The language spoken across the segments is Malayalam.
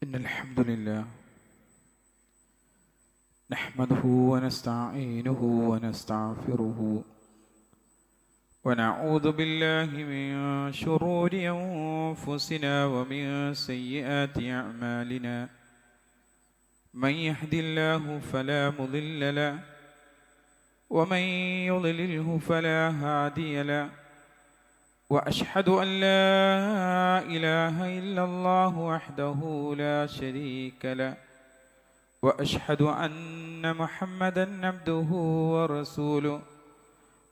إن الحمد لله نحمده ونستعينه ونستغفره ونعوذ بالله من شرور أنفسنا ومن سيئات أعمالنا. من يهد الله فلا مضل له ومن يضلله فلا هادي له. وأشهد أن لا إله إلا الله وحده لا شريك له وأشهد أن محمدا عبده ورسوله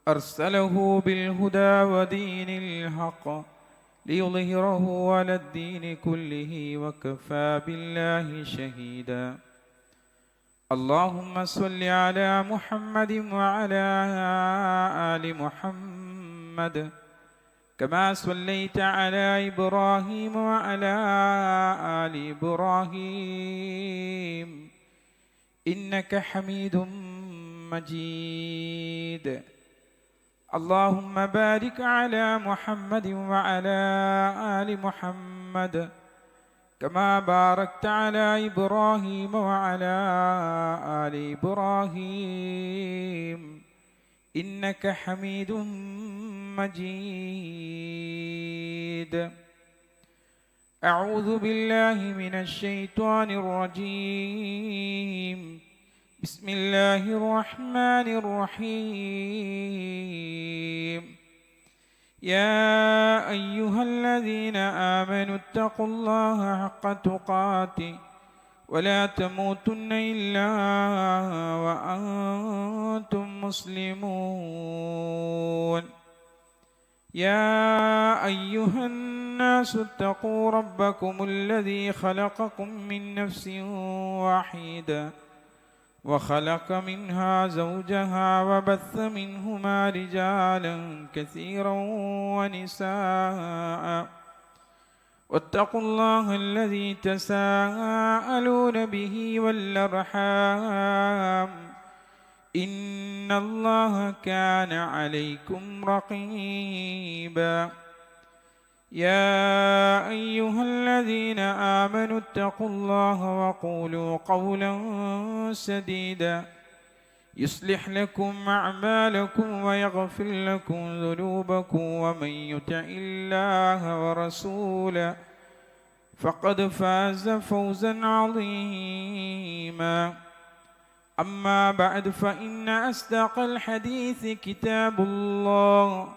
أرسله بالهدى ودين الحق ليظهره على الدين كله وكفى بالله شهيدا. اللهم صل على محمد وعلى آل محمد كما صليت على إبراهيم وعلى آل إبراهيم إنك حميد مجيد. اللهم بارك على محمد وعلى آل محمد كما باركت على إبراهيم وعلى آل إبراهيم إنك حميد مجيد. أعوذ بالله من الشيطان الرجيم. بسم الله الرحمن الرحيم. يا أيها الذين آمنوا اتقوا الله حق تقاته ولا تموتن إلا وأنتم مسلمون. يا أيها الناس اتقوا ربكم الذي خلقكم من نفس واحدة وخلق منها زوجها وبث منهما رجالا كثيرا ونساء واتقوا الله الذي تساءلون به والأرحام إن الله كان عليكم رقيبا. يا أيها الذين آمنوا اتقوا الله وقولوا قولا سديدا يصلح لكم أعمالكم ويغفر لكم ذنوبكم ومن يطع الله ورسوله فقد فاز فوزا عظيما. أما بعد فإن أصدق الحديث كتاب الله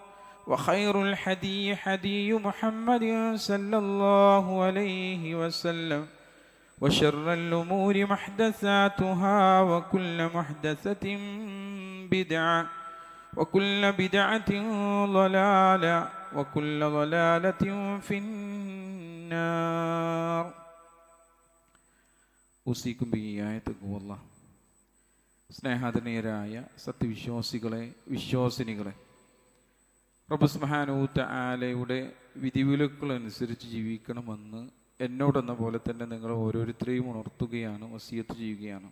وخير الحدي حدي محمد صلى الله عليه وسلم وشر الأمور محدثاتها وكل محدثة بدعة وكل بدعة ضلالة وكل ضلالة في النار. أوصيكم بآية تقوى الله. സ്നേഹാദരണീയരായ സത്യവിശ്വാസികളെ, വിശ്വാസിനികളെ, റബ്ബ് സുബ്ഹാനഹു തആലയുടെ വിധിവിലക്കുകളനുസരിച്ച് ജീവിക്കണമെന്ന് എന്നോടെന്ന പോലെ തന്നെ നിങ്ങൾ ഓരോരുത്തരെയും ഉണർത്തുകയാണ്, വസിയത്ത് ചെയ്യുകയാണ്.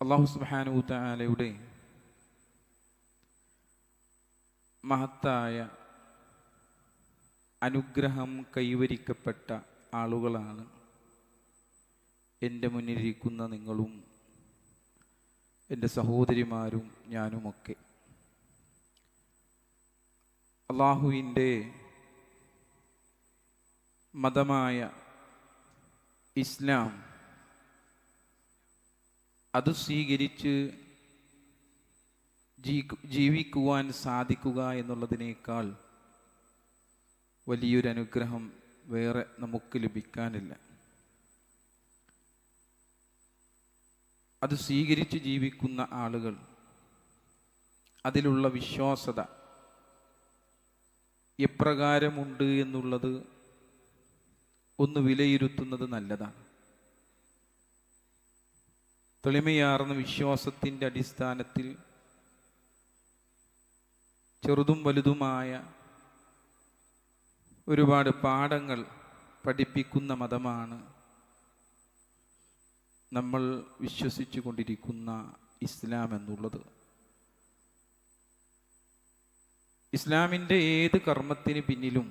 അല്ലാഹു സുബ്ഹാനഹു തആലയുടെ മഹത്തായ അനുഗ്രഹം കൈവരിക്കപ്പെട്ട ആളുകളാണ് എൻ്റെ മുന്നിലിരിക്കുന്ന നിങ്ങളും എൻ്റെ സഹോദരിമാരും ഞാനുമൊക്കെ. അള്ളാഹുവിൻ്റെ മതമായ ഇസ്ലാം അത് സ്വീകരിച്ച് ജീവിക്കുവാൻ സാധിക്കുക എന്നുള്ളതിനേക്കാൾ വലിയൊരു അനുഗ്രഹം വേറെ നമുക്ക് ലഭിക്കാനില്ല. അത് സ്വീകരിച്ച് ജീവിക്കുന്ന ആളുകൾ അതിലുള്ള വിശ്വാസത എപ്രകാരമുണ്ട് എന്നുള്ളത് ഒന്ന് വിലയിരുത്തുന്നത് നല്ലതാണ്. തെളിമയാർന്ന വിശ്വാസത്തിൻ്റെ അടിസ്ഥാനത്തിൽ ചെറുതും വലുതുമായ ഒരുപാട് പാഠങ്ങൾ പഠിപ്പിക്കുന്ന മതമാണ് നമ്മൾ വിശ്വസിച്ചു കൊണ്ടിരിക്കുന്ന ഇസ്ലാം എന്നുള്ളത്. ഇസ്ലാമിൻ്റെ ഏത് കർമ്മത്തിന് പിന്നിലും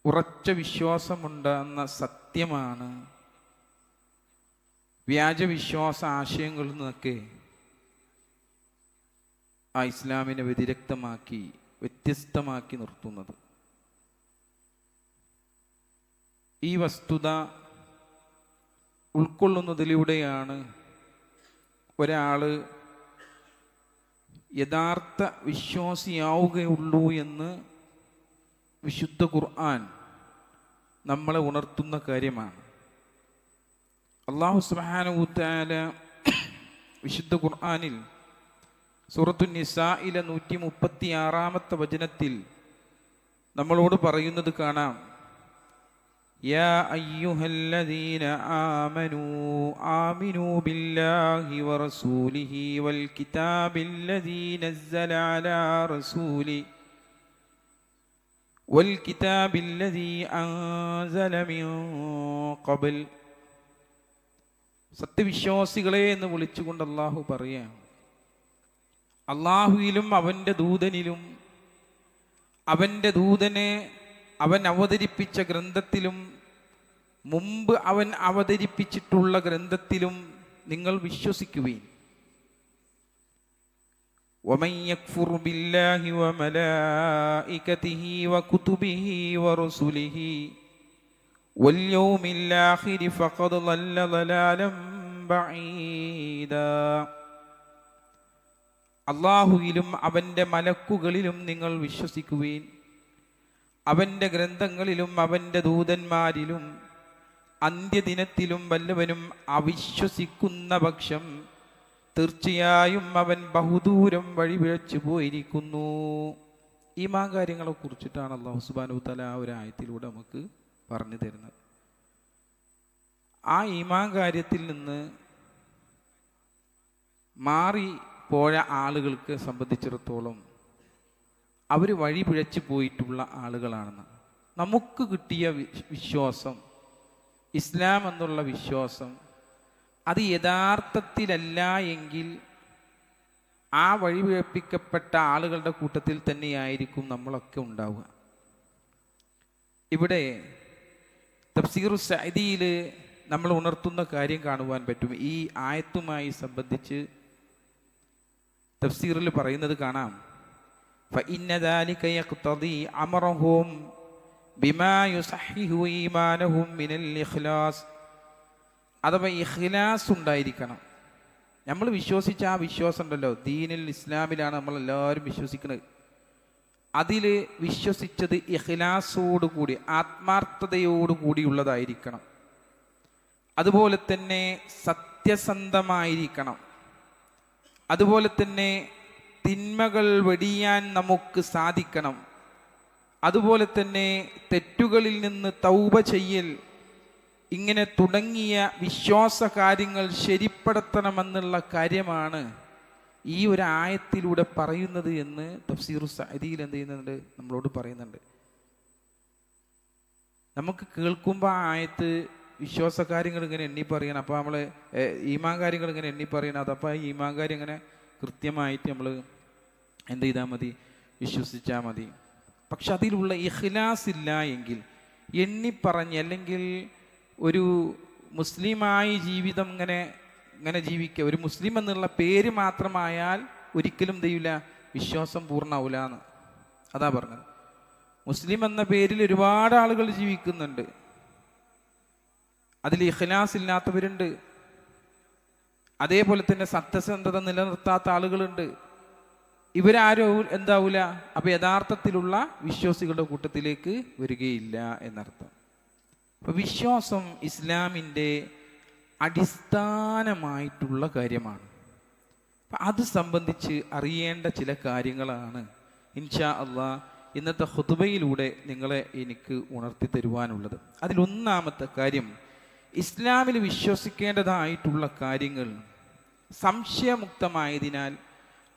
ഉറച്ച വിശ്വാസമുണ്ടെന്ന സത്യമാണ് വ്യാജവിശ്വാസ ആശയങ്ങളിൽ നിന്നൊക്കെ ആ ഇസ്ലാമിനെ വ്യതിരക്തമാക്കി വ്യത്യസ്തമാക്കി നിർത്തുന്നത്. ഈ വസ്തുത ഉൾക്കൊള്ളുന്നതിലൂടെയാണ് ഒരാൾ യഥാർത്ഥ വിശ്വാസിയാവുകയുള്ളൂ എന്ന് വിശുദ്ധ ഖുർആൻ നമ്മളെ ഉണർത്തുന്ന കാര്യമാണ്. അല്ലാഹു സുബ്ഹാനഹു വ തആല വിശുദ്ധ ഖുർആനിൽ സൂറത്തുൻ നിസായിലെ 136-ാമത്തെ വചനത്തിൽ നമ്മളോട് പറയുന്നത് കാണാം. യാ അയ്യുഹല്ലദീന ആമിനൂ ബില്ലാഹി വറസൂലിഹി വൽ കിതാബില്ലദീ നസ്സല അലാ റസൂലി വൽ കിതാബില്ലദീ അൻസല മിൻ ഖബൽ. സത്യവിശ്വാസികളെ എന്ന് വിളിച്ചുകൊണ്ട് അല്ലാഹു പറയാം, അല്ലാഹുവിലും അവൻ്റെ ദൂതനിലും അവൻ്റെ ദൂതനെ അവൻ അവതരിപ്പിച്ച ഗ്രന്ഥത്തിലും മുമ്പ് അവൻ അവതരിപ്പിച്ചിട്ടുള്ള ഗ്രന്ഥത്തിലും നിങ്ങൾ വിശ്വസിക്കുവിൻ. വമൻ യക്ഫുർ ബില്ലാഹി വമലായികതിഹി വകുതുബിഹി വറുസുലിഹി വൽ യൗമിൽ ആഖിരി ഫഖദ് ളല്ല ളലാലൻ ബഈദാ. അല്ലാഹുവിലും അവൻ്റെ മലക്കുകളിലും നിങ്ങൾ വിശ്വസിക്കുവിൻ, അവൻ്റെ ഗ്രന്ഥങ്ങളിലും അവൻ്റെ ദൂതന്മാരിലും അന്ത്യദിനത്തിലും വല്ലവനും അവിശ്വസിക്കുന്ന പക്ഷം തീർച്ചയായും അവൻ ബഹുദൂരം വഴിപിഴച്ചു പോയിരിക്കുന്നു. ഈമാൻ കാര്യങ്ങളെ കുറിച്ചിട്ടാണ് അല്ലാഹു സുബ്ഹാനഹു വ തആല ആ ഒരു ആയത്തിലൂടെ നമുക്ക് പറഞ്ഞു തരുന്നത്. ആ ഈമാൻ കാര്യത്തിൽ നിന്ന് മാറി പോയ ആളുകൾക്ക് സംബന്ധിച്ചിടത്തോളം അവർ വഴി പിഴച്ചു പോയിട്ടുള്ള ആളുകളാണെന്ന്. നമുക്ക് കിട്ടിയ വിശ്വാസം, ഇസ്ലാം എന്നുള്ള വിശ്വാസം, അത് യഥാർത്ഥത്തിലല്ല എങ്കിൽ ആ വഴിപിഴപ്പിക്കപ്പെട്ട ആളുകളുടെ കൂട്ടത്തിൽ തന്നെയായിരിക്കും നമ്മളൊക്കെ ഉണ്ടാവുക. ഇവിടെ തഫ്സീറു സഅദിയിൽ നമ്മൾ ഉണർത്തുന്ന കാര്യം കാണുവാൻ പറ്റും. ഈ ആയത്തുമായി സംബന്ധിച്ച് തഫ്സീറിൽ പറയുന്നത് കാണാം. فإن ذلك يقتضي أمرهم بما يصحح إيمانهم من الإخلاص. അഥവാ ഇഖ്ലാസ് ഉണ്ടായിരിക്കണം. നമ്മൾ വിശ്വസിച്ച ആ വിശ്വാസം ഉണ്ടല്ലോ, ദീനിൽ ഇസ്ലാമിലാണ് നമ്മളെല്ലാവരും വിശ്വസിക്കുന്നത്. അതിൽ വിശ്വസിച്ചത് ഇഖ്ലാസോടുകൂടി ആത്മാർത്ഥതയോടുകൂടിയുള്ളതായിരിക്കണം. അതുപോലെ തന്നെ സത്യസന്ധമായിരിക്കണം. അതുപോലെ തന്നെ തിന്മകൾ വെടിയാൻ നമുക്ക് സാധിക്കണം. അതുപോലെ തന്നെ തെറ്റുകളിൽ നിന്ന് തൗബ ചെയ്യൽ, ഇങ്ങനെ തുടങ്ങിയ വിശ്വാസ കാര്യങ്ങൾ ശരിപ്പെടുത്തണമെന്നുള്ള കാര്യമാണ് ഈ ഒരു ആയത്തിലൂടെ പറയുന്നത് എന്ന് തഫ്സീറു സഅദിയിൽ എന്ത് ചെയ്യുന്നുണ്ട്, നമ്മളോട് പറയുന്നുണ്ട്. നമുക്ക് കേൾക്കുമ്പോൾ ആ ആയത്ത് വിശ്വാസ കാര്യങ്ങൾ ഇങ്ങനെ എണ്ണി പറയണം, അപ്പോൾ നമ്മൾ ഈമാൻ കാര്യങ്ങൾ ഇങ്ങനെ എണ്ണി പറയണം. അതപ്പോൾ ഈ ഈമാൻ കാര്യം ഇങ്ങനെ കൃത്യമായിട്ട് നമ്മൾ എന്ത് ചെയ്താൽ മതി, വിശ്വസിച്ചാൽ മതി. പക്ഷെ അതിലുള്ള ഇഖ്ലാസ് ഇല്ല എങ്കിൽ എണ്ണിപ്പറഞ്ഞ്, അല്ലെങ്കിൽ ഒരു മുസ്ലിമായി ജീവിതം ഇങ്ങനെ ജീവിക്കുക, ഒരു മുസ്ലിം എന്നുള്ള പേര് മാത്രമായാൽ ഒരിക്കലും ചെയ്യില്ല, വിശ്വാസം പൂർണ്ണമാവില്ല എന്ന്. അതാ പറഞ്ഞത്. മുസ്ലിം എന്ന പേരിൽ ഒരുപാട് ആളുകൾ ജീവിക്കുന്നുണ്ട്, അതിൽ ഇഖ്ലാസ് ഇല്ലാത്തവരുണ്ട്. അതേപോലെ തന്നെ സത്യസന്ധത നിലനിർത്താത്ത ആളുകളുണ്ട്. ഇവരാരോ എന്താവൂല, അപ്പൊ യഥാർത്ഥത്തിലുള്ള വിശ്വാസികളുടെ കൂട്ടത്തിലേക്ക് വരികയില്ല എന്നർത്ഥം. അപ്പൊ വിശ്വാസം ഇസ്ലാമിൻ്റെ അടിസ്ഥാനമായിട്ടുള്ള കാര്യമാണ്. അപ്പം അത് സംബന്ധിച്ച് അറിയേണ്ട ചില കാര്യങ്ങളാണ് ഇൻഷാ അള്ളാഹ് ഇന്നത്തെ ഖുതുബയിലൂടെ എനിക്ക് ഉണർത്തി തരുവാനുള്ളത്. അതിലൊന്നാമത്തെ കാര്യം, ഇസ്ലാമിൽ വിശ്വസിക്കേണ്ടതായിട്ടുള്ള കാര്യങ്ങൾ സംശയമുക്തമായതിനാൽ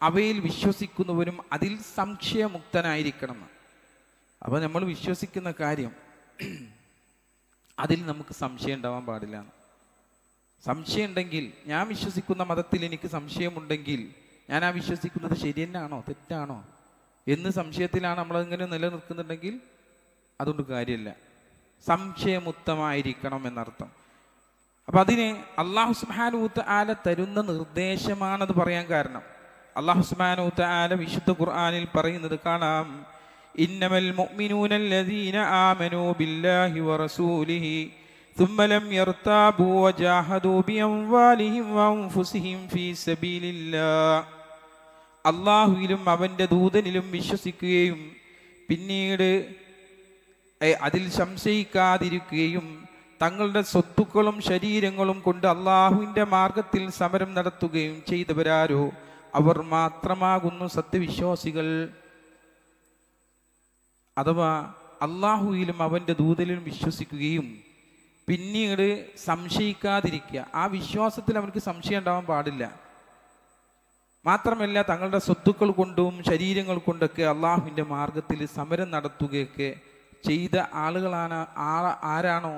അവയിൽ വിശ്വസിക്കുന്നവരും അതിൽ സംശയമുക്തനായിരിക്കണം. അപ്പോൾ നമ്മൾ വിശ്വസിക്കുന്ന കാര്യം അതിൽ നമുക്ക് സംശയം ഉണ്ടാവാൻ പാടില്ല. സംശയം ഉണ്ടെങ്കിൽ, ഞാൻ വിശ്വസിക്കുന്ന മതത്തിൽ എനിക്ക് സംശയമുണ്ടെങ്കിൽ ഞാൻ ആ വിശ്വസിക്കുന്നത് ശരി തന്നെയാണോ തെറ്റാണോ എന്ന് സംശയത്തിലാണ് നമ്മളതിങ്ങനെ നിലനിൽക്കുന്നുണ്ടെങ്കിൽ അതുകൊണ്ട് കാര്യമില്ല. സംശയമുക്തമായിരിക്കണം എന്നർത്ഥം. അപ്പം അതിന് അല്ലാഹു സുബ്ഹാനഹു വ തആല തരുന്ന നിർദ്ദേശമാണത് പറയാൻ കാരണം. അല്ലാഹു സുബ്ഹാനഹു വ തആല വിശുദ്ധ ഖുർആനിൽ പറയുന്നത് കാണാം, ഇന്നമൽ മുഅ്മിനൂന അല്ലദീന ആമനൂ ബില്ലാഹി വറസൂലിഹി ثم لم يرتابوا وجاهدوا بأموالهم وأنفسهم في سبيل الله. അല്ലാഹുവിലും അവൻ്റെ ദൂതനിലും വിശ്വസിക്കുകയും പിന്നീട് അതിൽ സംശയിക്കാതിരിക്കുകയും തങ്ങളുടെ സ്വത്തുക്കളും ശരീരങ്ങളും കൊണ്ട് അള്ളാഹുവിൻ്റെ മാർഗത്തിൽ സമരം നടത്തുകയും ചെയ്തവരാരോ അവർ മാത്രമാകുന്നു സത്യവിശ്വാസികൾ. അഥവാ അള്ളാഹുവിലും അവൻ്റെ ദൂതനിലും വിശ്വസിക്കുകയും പിന്നീട് സംശയിക്കാതിരിക്കുക. ആ വിശ്വാസത്തിൽ അവർക്ക് സംശയം ഉണ്ടാവാൻ പാടില്ല. മാത്രമല്ല തങ്ങളുടെ സ്വത്തുക്കൾ കൊണ്ടും ശരീരങ്ങൾ കൊണ്ടൊക്കെ അള്ളാഹുവിൻ്റെ മാർഗത്തിൽ സമരം നടത്തുകയൊക്കെ ചെയ്ത ആളുകളാണ് ആരാണോ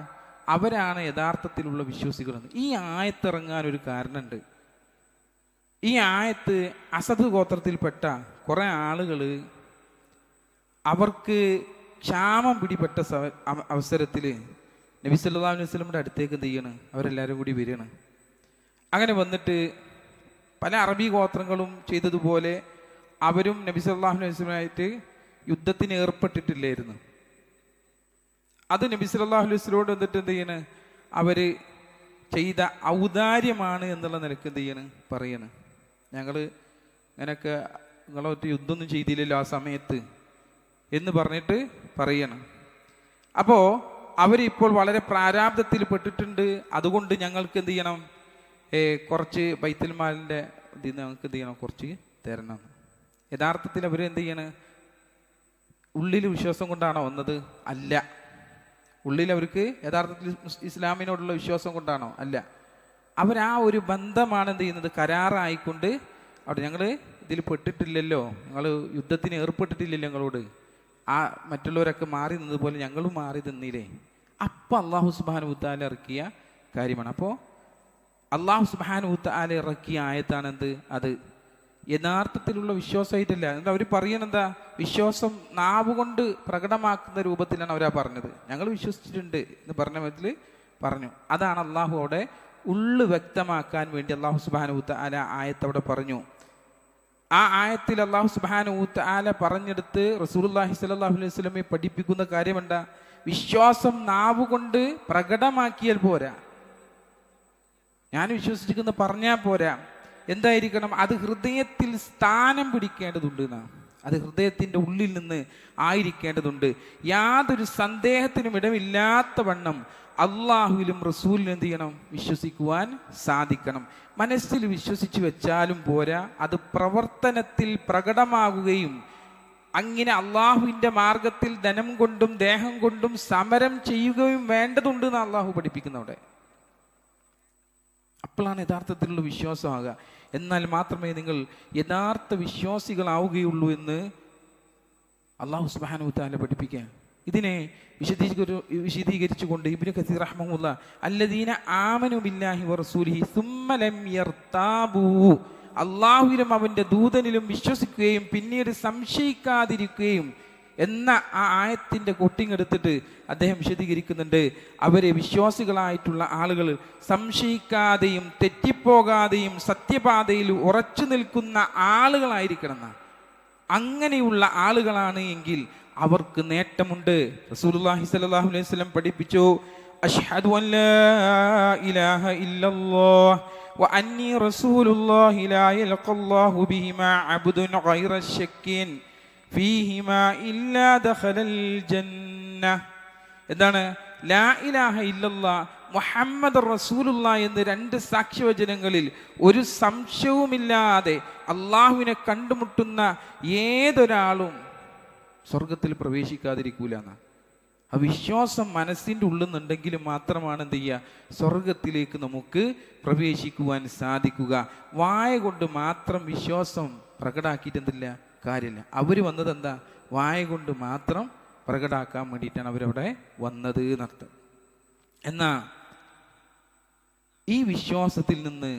അവരാണ് യഥാർത്ഥത്തിലുള്ള വിശ്വാസികളെന്ന്. ഈ ആയത്തിറങ്ങാൻ ഒരു കാരണമുണ്ട്. ഈ ആയത്ത് അസദ് ഗോത്രത്തിൽപ്പെട്ട കുറേ ആളുകൾ അവർക്ക് ക്ഷാമം പിടിപെട്ട അവസരത്തിൽ നബി സല്ലല്ലാഹു അലൈഹി വസല്ലമയുടെ അടുത്തേക്ക് എന്ത് ചെയ്യണം, അവരെല്ലാവരും കൂടി വരികയാണ്. അങ്ങനെ വന്നിട്ട് പല അറബി ഗോത്രങ്ങളും ചെയ്തതുപോലെ അവരും നബി സല്ലല്ലാഹു അലൈഹി വസല്ലമയായിട്ട് യുദ്ധത്തിന് ഏർപ്പെട്ടിട്ടില്ലായിരുന്നു. അത് നബി സല്ലല്ലാഹു അലൈഹി വസല്ലമയോട് വന്നിട്ട് എന്ത് ചെയ്യണ്, അവർ ചെയ്ത ഔദാര്യമാണ് എന്നുള്ള നിലക്ക് എന്ത് ചെയ്യണ് പറയണ്, ഞങ്ങൾ ഇങ്ങനെയൊക്കെ നിങ്ങളൊറ്റ യുദ്ധമൊന്നും ചെയ്തില്ലല്ലോ ആ സമയത്ത് എന്ന് പറഞ്ഞിട്ട് പറയണം. അപ്പോൾ അവരിപ്പോൾ വളരെ പ്രാരാബ്ധത്തിൽ പെട്ടിട്ടുണ്ട്. അതുകൊണ്ട് ഞങ്ങൾക്ക് എന്ത് ചെയ്യണം, കുറച്ച് ബൈത്തുൽ മാലിൻ്റെ ഇതിൽ ഞങ്ങൾക്ക് എന്ത് ചെയ്യണം, കുറച്ച് തരണം. യഥാർത്ഥത്തിൽ അവർ എന്ത് ചെയ്യണം, ഉള്ളിൽ വിശ്വാസം കൊണ്ടാണോ വന്നത്? അല്ല. ഉള്ളിൽ അവർക്ക് യഥാർത്ഥത്തിൽ ഇസ്ലാമിനോടുള്ള വിശ്വാസം കൊണ്ടാണോ? അല്ല. അവരാ ഒരു ബന്ധമാണ് എന്ത് ചെയ്യുന്നത്, കരാറായിക്കൊണ്ട് അവിടെ ഞങ്ങൾ ഇതിൽ പെട്ടിട്ടില്ലല്ലോ, ഞങ്ങൾ യുദ്ധത്തിന് ഏർപ്പെട്ടിട്ടില്ലല്ലോ ഞങ്ങളോട്, ആ മറ്റുള്ളവരൊക്കെ മാറി നിന്നതുപോലെ ഞങ്ങളും മാറി നിന്നില്ലേ. അപ്പം അല്ലാഹു സുബ്ഹാനഹു വ തആല ഇറക്കിയ കാര്യമാണ്. അപ്പോൾ അല്ലാഹു സുബ്ഹാനഹു വ തആല ഇറക്കിയ ആയത്താണ് എന്ത്, അത് യഥാർത്ഥത്തിലുള്ള വിശ്വാസമായിട്ടില്ല. എന്താ അവർ പറയണെന്താ, വിശ്വാസം നാവുകൊണ്ട് പ്രകടമാക്കുന്ന രൂപത്തിലാണ് അവരാ പറഞ്ഞത്. ഞങ്ങൾ വിശ്വസിച്ചിട്ടുണ്ട് എന്ന് പറഞ്ഞ വിധത്തിൽ പറഞ്ഞു. അതാണ് അള്ളാഹു അവിടെ ഉള്ളു വ്യക്തമാക്കാൻ വേണ്ടി അല്ലാഹു സുബ്ഹാനഹു വ തആല ആയത്ത് അവിടെ പറഞ്ഞു. ആ ആയത്തിൽ അല്ലാഹു സുബ്ഹാനഹു വ തആല പറഞ്ഞെടുത്ത് റസൂലുള്ളാഹി സ്വല്ലല്ലാഹു അലൈഹി വസല്ലമയെ പഠിപ്പിക്കുന്ന കാര്യം എന്താ, വിശ്വാസം നാവുകൊണ്ട് പ്രകടമാക്കിയാൽ പോരാ, ഞാൻ വിശ്വസിക്കുന്ന പറഞ്ഞാൽ പോരാ, എന്തായിരിക്കണം, അത് ഹൃദയത്തിൽ സ്ഥാനം പിടിക്കേണ്ടതുണ്ട് എന്നാണ്. അത് ഹൃദയത്തിൻ്റെ ഉള്ളിൽ നിന്ന് ആയിരിക്കേണ്ടതുണ്ട്. യാതൊരു സന്ദേഹത്തിനും ഇടമില്ലാത്ത വണ്ണം അള്ളാഹുവിലും റസൂലിലും എന്ത് ചെയ്യണം, വിശ്വസിക്കുവാൻ സാധിക്കണം. മനസ്സിൽ വിശ്വസിച്ച് വെച്ചാലും പോരാ, അത് പ്രവർത്തനത്തിൽ പ്രകടമാകുകയും അങ്ങനെ അള്ളാഹുവിൻ്റെ മാർഗത്തിൽ ധനം കൊണ്ടും ദേഹം കൊണ്ടും സമരം ചെയ്യുകയും വേണ്ടതുണ്ട് എന്ന് അള്ളാഹു പഠിപ്പിക്കുന്നവിടെ. അപ്പോഴാണ് യഥാർത്ഥത്തിലുള്ള വിശ്വാസമാകുക. എന്നാൽ മാത്രമേ നിങ്ങൾ യഥാർത്ഥ വിശ്വാസികളാവുകയുള്ളൂ എന്ന് അല്ലാഹു സുബ്ഹാനഹു വ തആല പഠിപ്പിക്കുക. ഇതിനെ വിശദീകരിച്ചുകൊണ്ട് ഇബ്നു കസീർ റഹ്മഹുല്ലാഹ് അല്ലദീന ആമനു ബില്ലാഹി വറസൂലിഹി സുമ്മ ലം യർതാബൂ, അള്ളാഹുവിലും അവൻ്റെ ദൂതനിലും വിശ്വസിക്കുകയും പിന്നീട് സംശയിക്കാതിരിക്കുകയും എന്ന ആ ആയത്തിൻ്റെ കൊട്ടിങ് എടുത്തിട്ട് അദ്ദേഹം വിശദീകരിക്കുന്നുണ്ട്. അവരെ വിശ്വാസികളായിട്ടുള്ള ആളുകൾ സംശയിക്കാതെയും തെറ്റിപ്പോകാതെയും സത്യപാതയിൽ ഉറച്ചു നിൽക്കുന്ന ആളുകളായിരിക്കണം എന്നാണ്. അങ്ങനെയുള്ള ആളുകളാണ് എങ്കിൽ അവർക്ക് നേട്ടമുണ്ട്. റസൂലുള്ളാഹി സ്വല്ലല്ലാഹു അലൈഹി വസല്ലം പഠിപ്പിച്ചു, അശ്ഹദു അൻ ലാ ഇലാഹ ഇല്ലല്ലാഹ് വ അന്നി റസൂലുള്ളാഹി ലാ യൽഖല്ലാഹു ബിഹിമാ അബ്ദുൻ ഗൈറ ശക്കിൻ ഫീഹിമാ ഇല്ലാ ദഖലൽ ജന്ന. എന്താണ് ലാ ഇലാഹ ഇല്ലല്ലാഹ് മുഹമ്മദ് റസൂലുള്ളാഹി എന്ന് രണ്ട് സാക്ഷ്യവചനങ്ങളിൽ ഒരു സംശയവുമില്ലാതെ അള്ളാഹുവിനെ കണ്ടുമുട്ടുന്ന ഏതൊരാളും സ്വർഗത്തിൽ പ്രവേശിക്കാതിരിക്കൂല എന്നാ. ആ വിശ്വാസം മനസ്സിൻ്റെ ഉള്ളുന്നുണ്ടെങ്കിൽ മാത്രമാണ് എന്ത് ചെയ്യുക, സ്വർഗത്തിലേക്ക് നമുക്ക് പ്രവേശിക്കുവാൻ സാധിക്കുക. വായ കൊണ്ട് മാത്രം വിശ്വാസം പ്രകടാക്കിയിട്ട് എന്തില്ല, കാര്യമില്ല. അവർ വന്നത് എന്താ, വായ കൊണ്ട് മാത്രം പ്രകടാക്കാൻ വേണ്ടിയിട്ടാണ് അവരവിടെ വന്നത് എന്നർത്ഥം. എന്നാ ഈ വിശ്വാസത്തിൽ നിന്ന്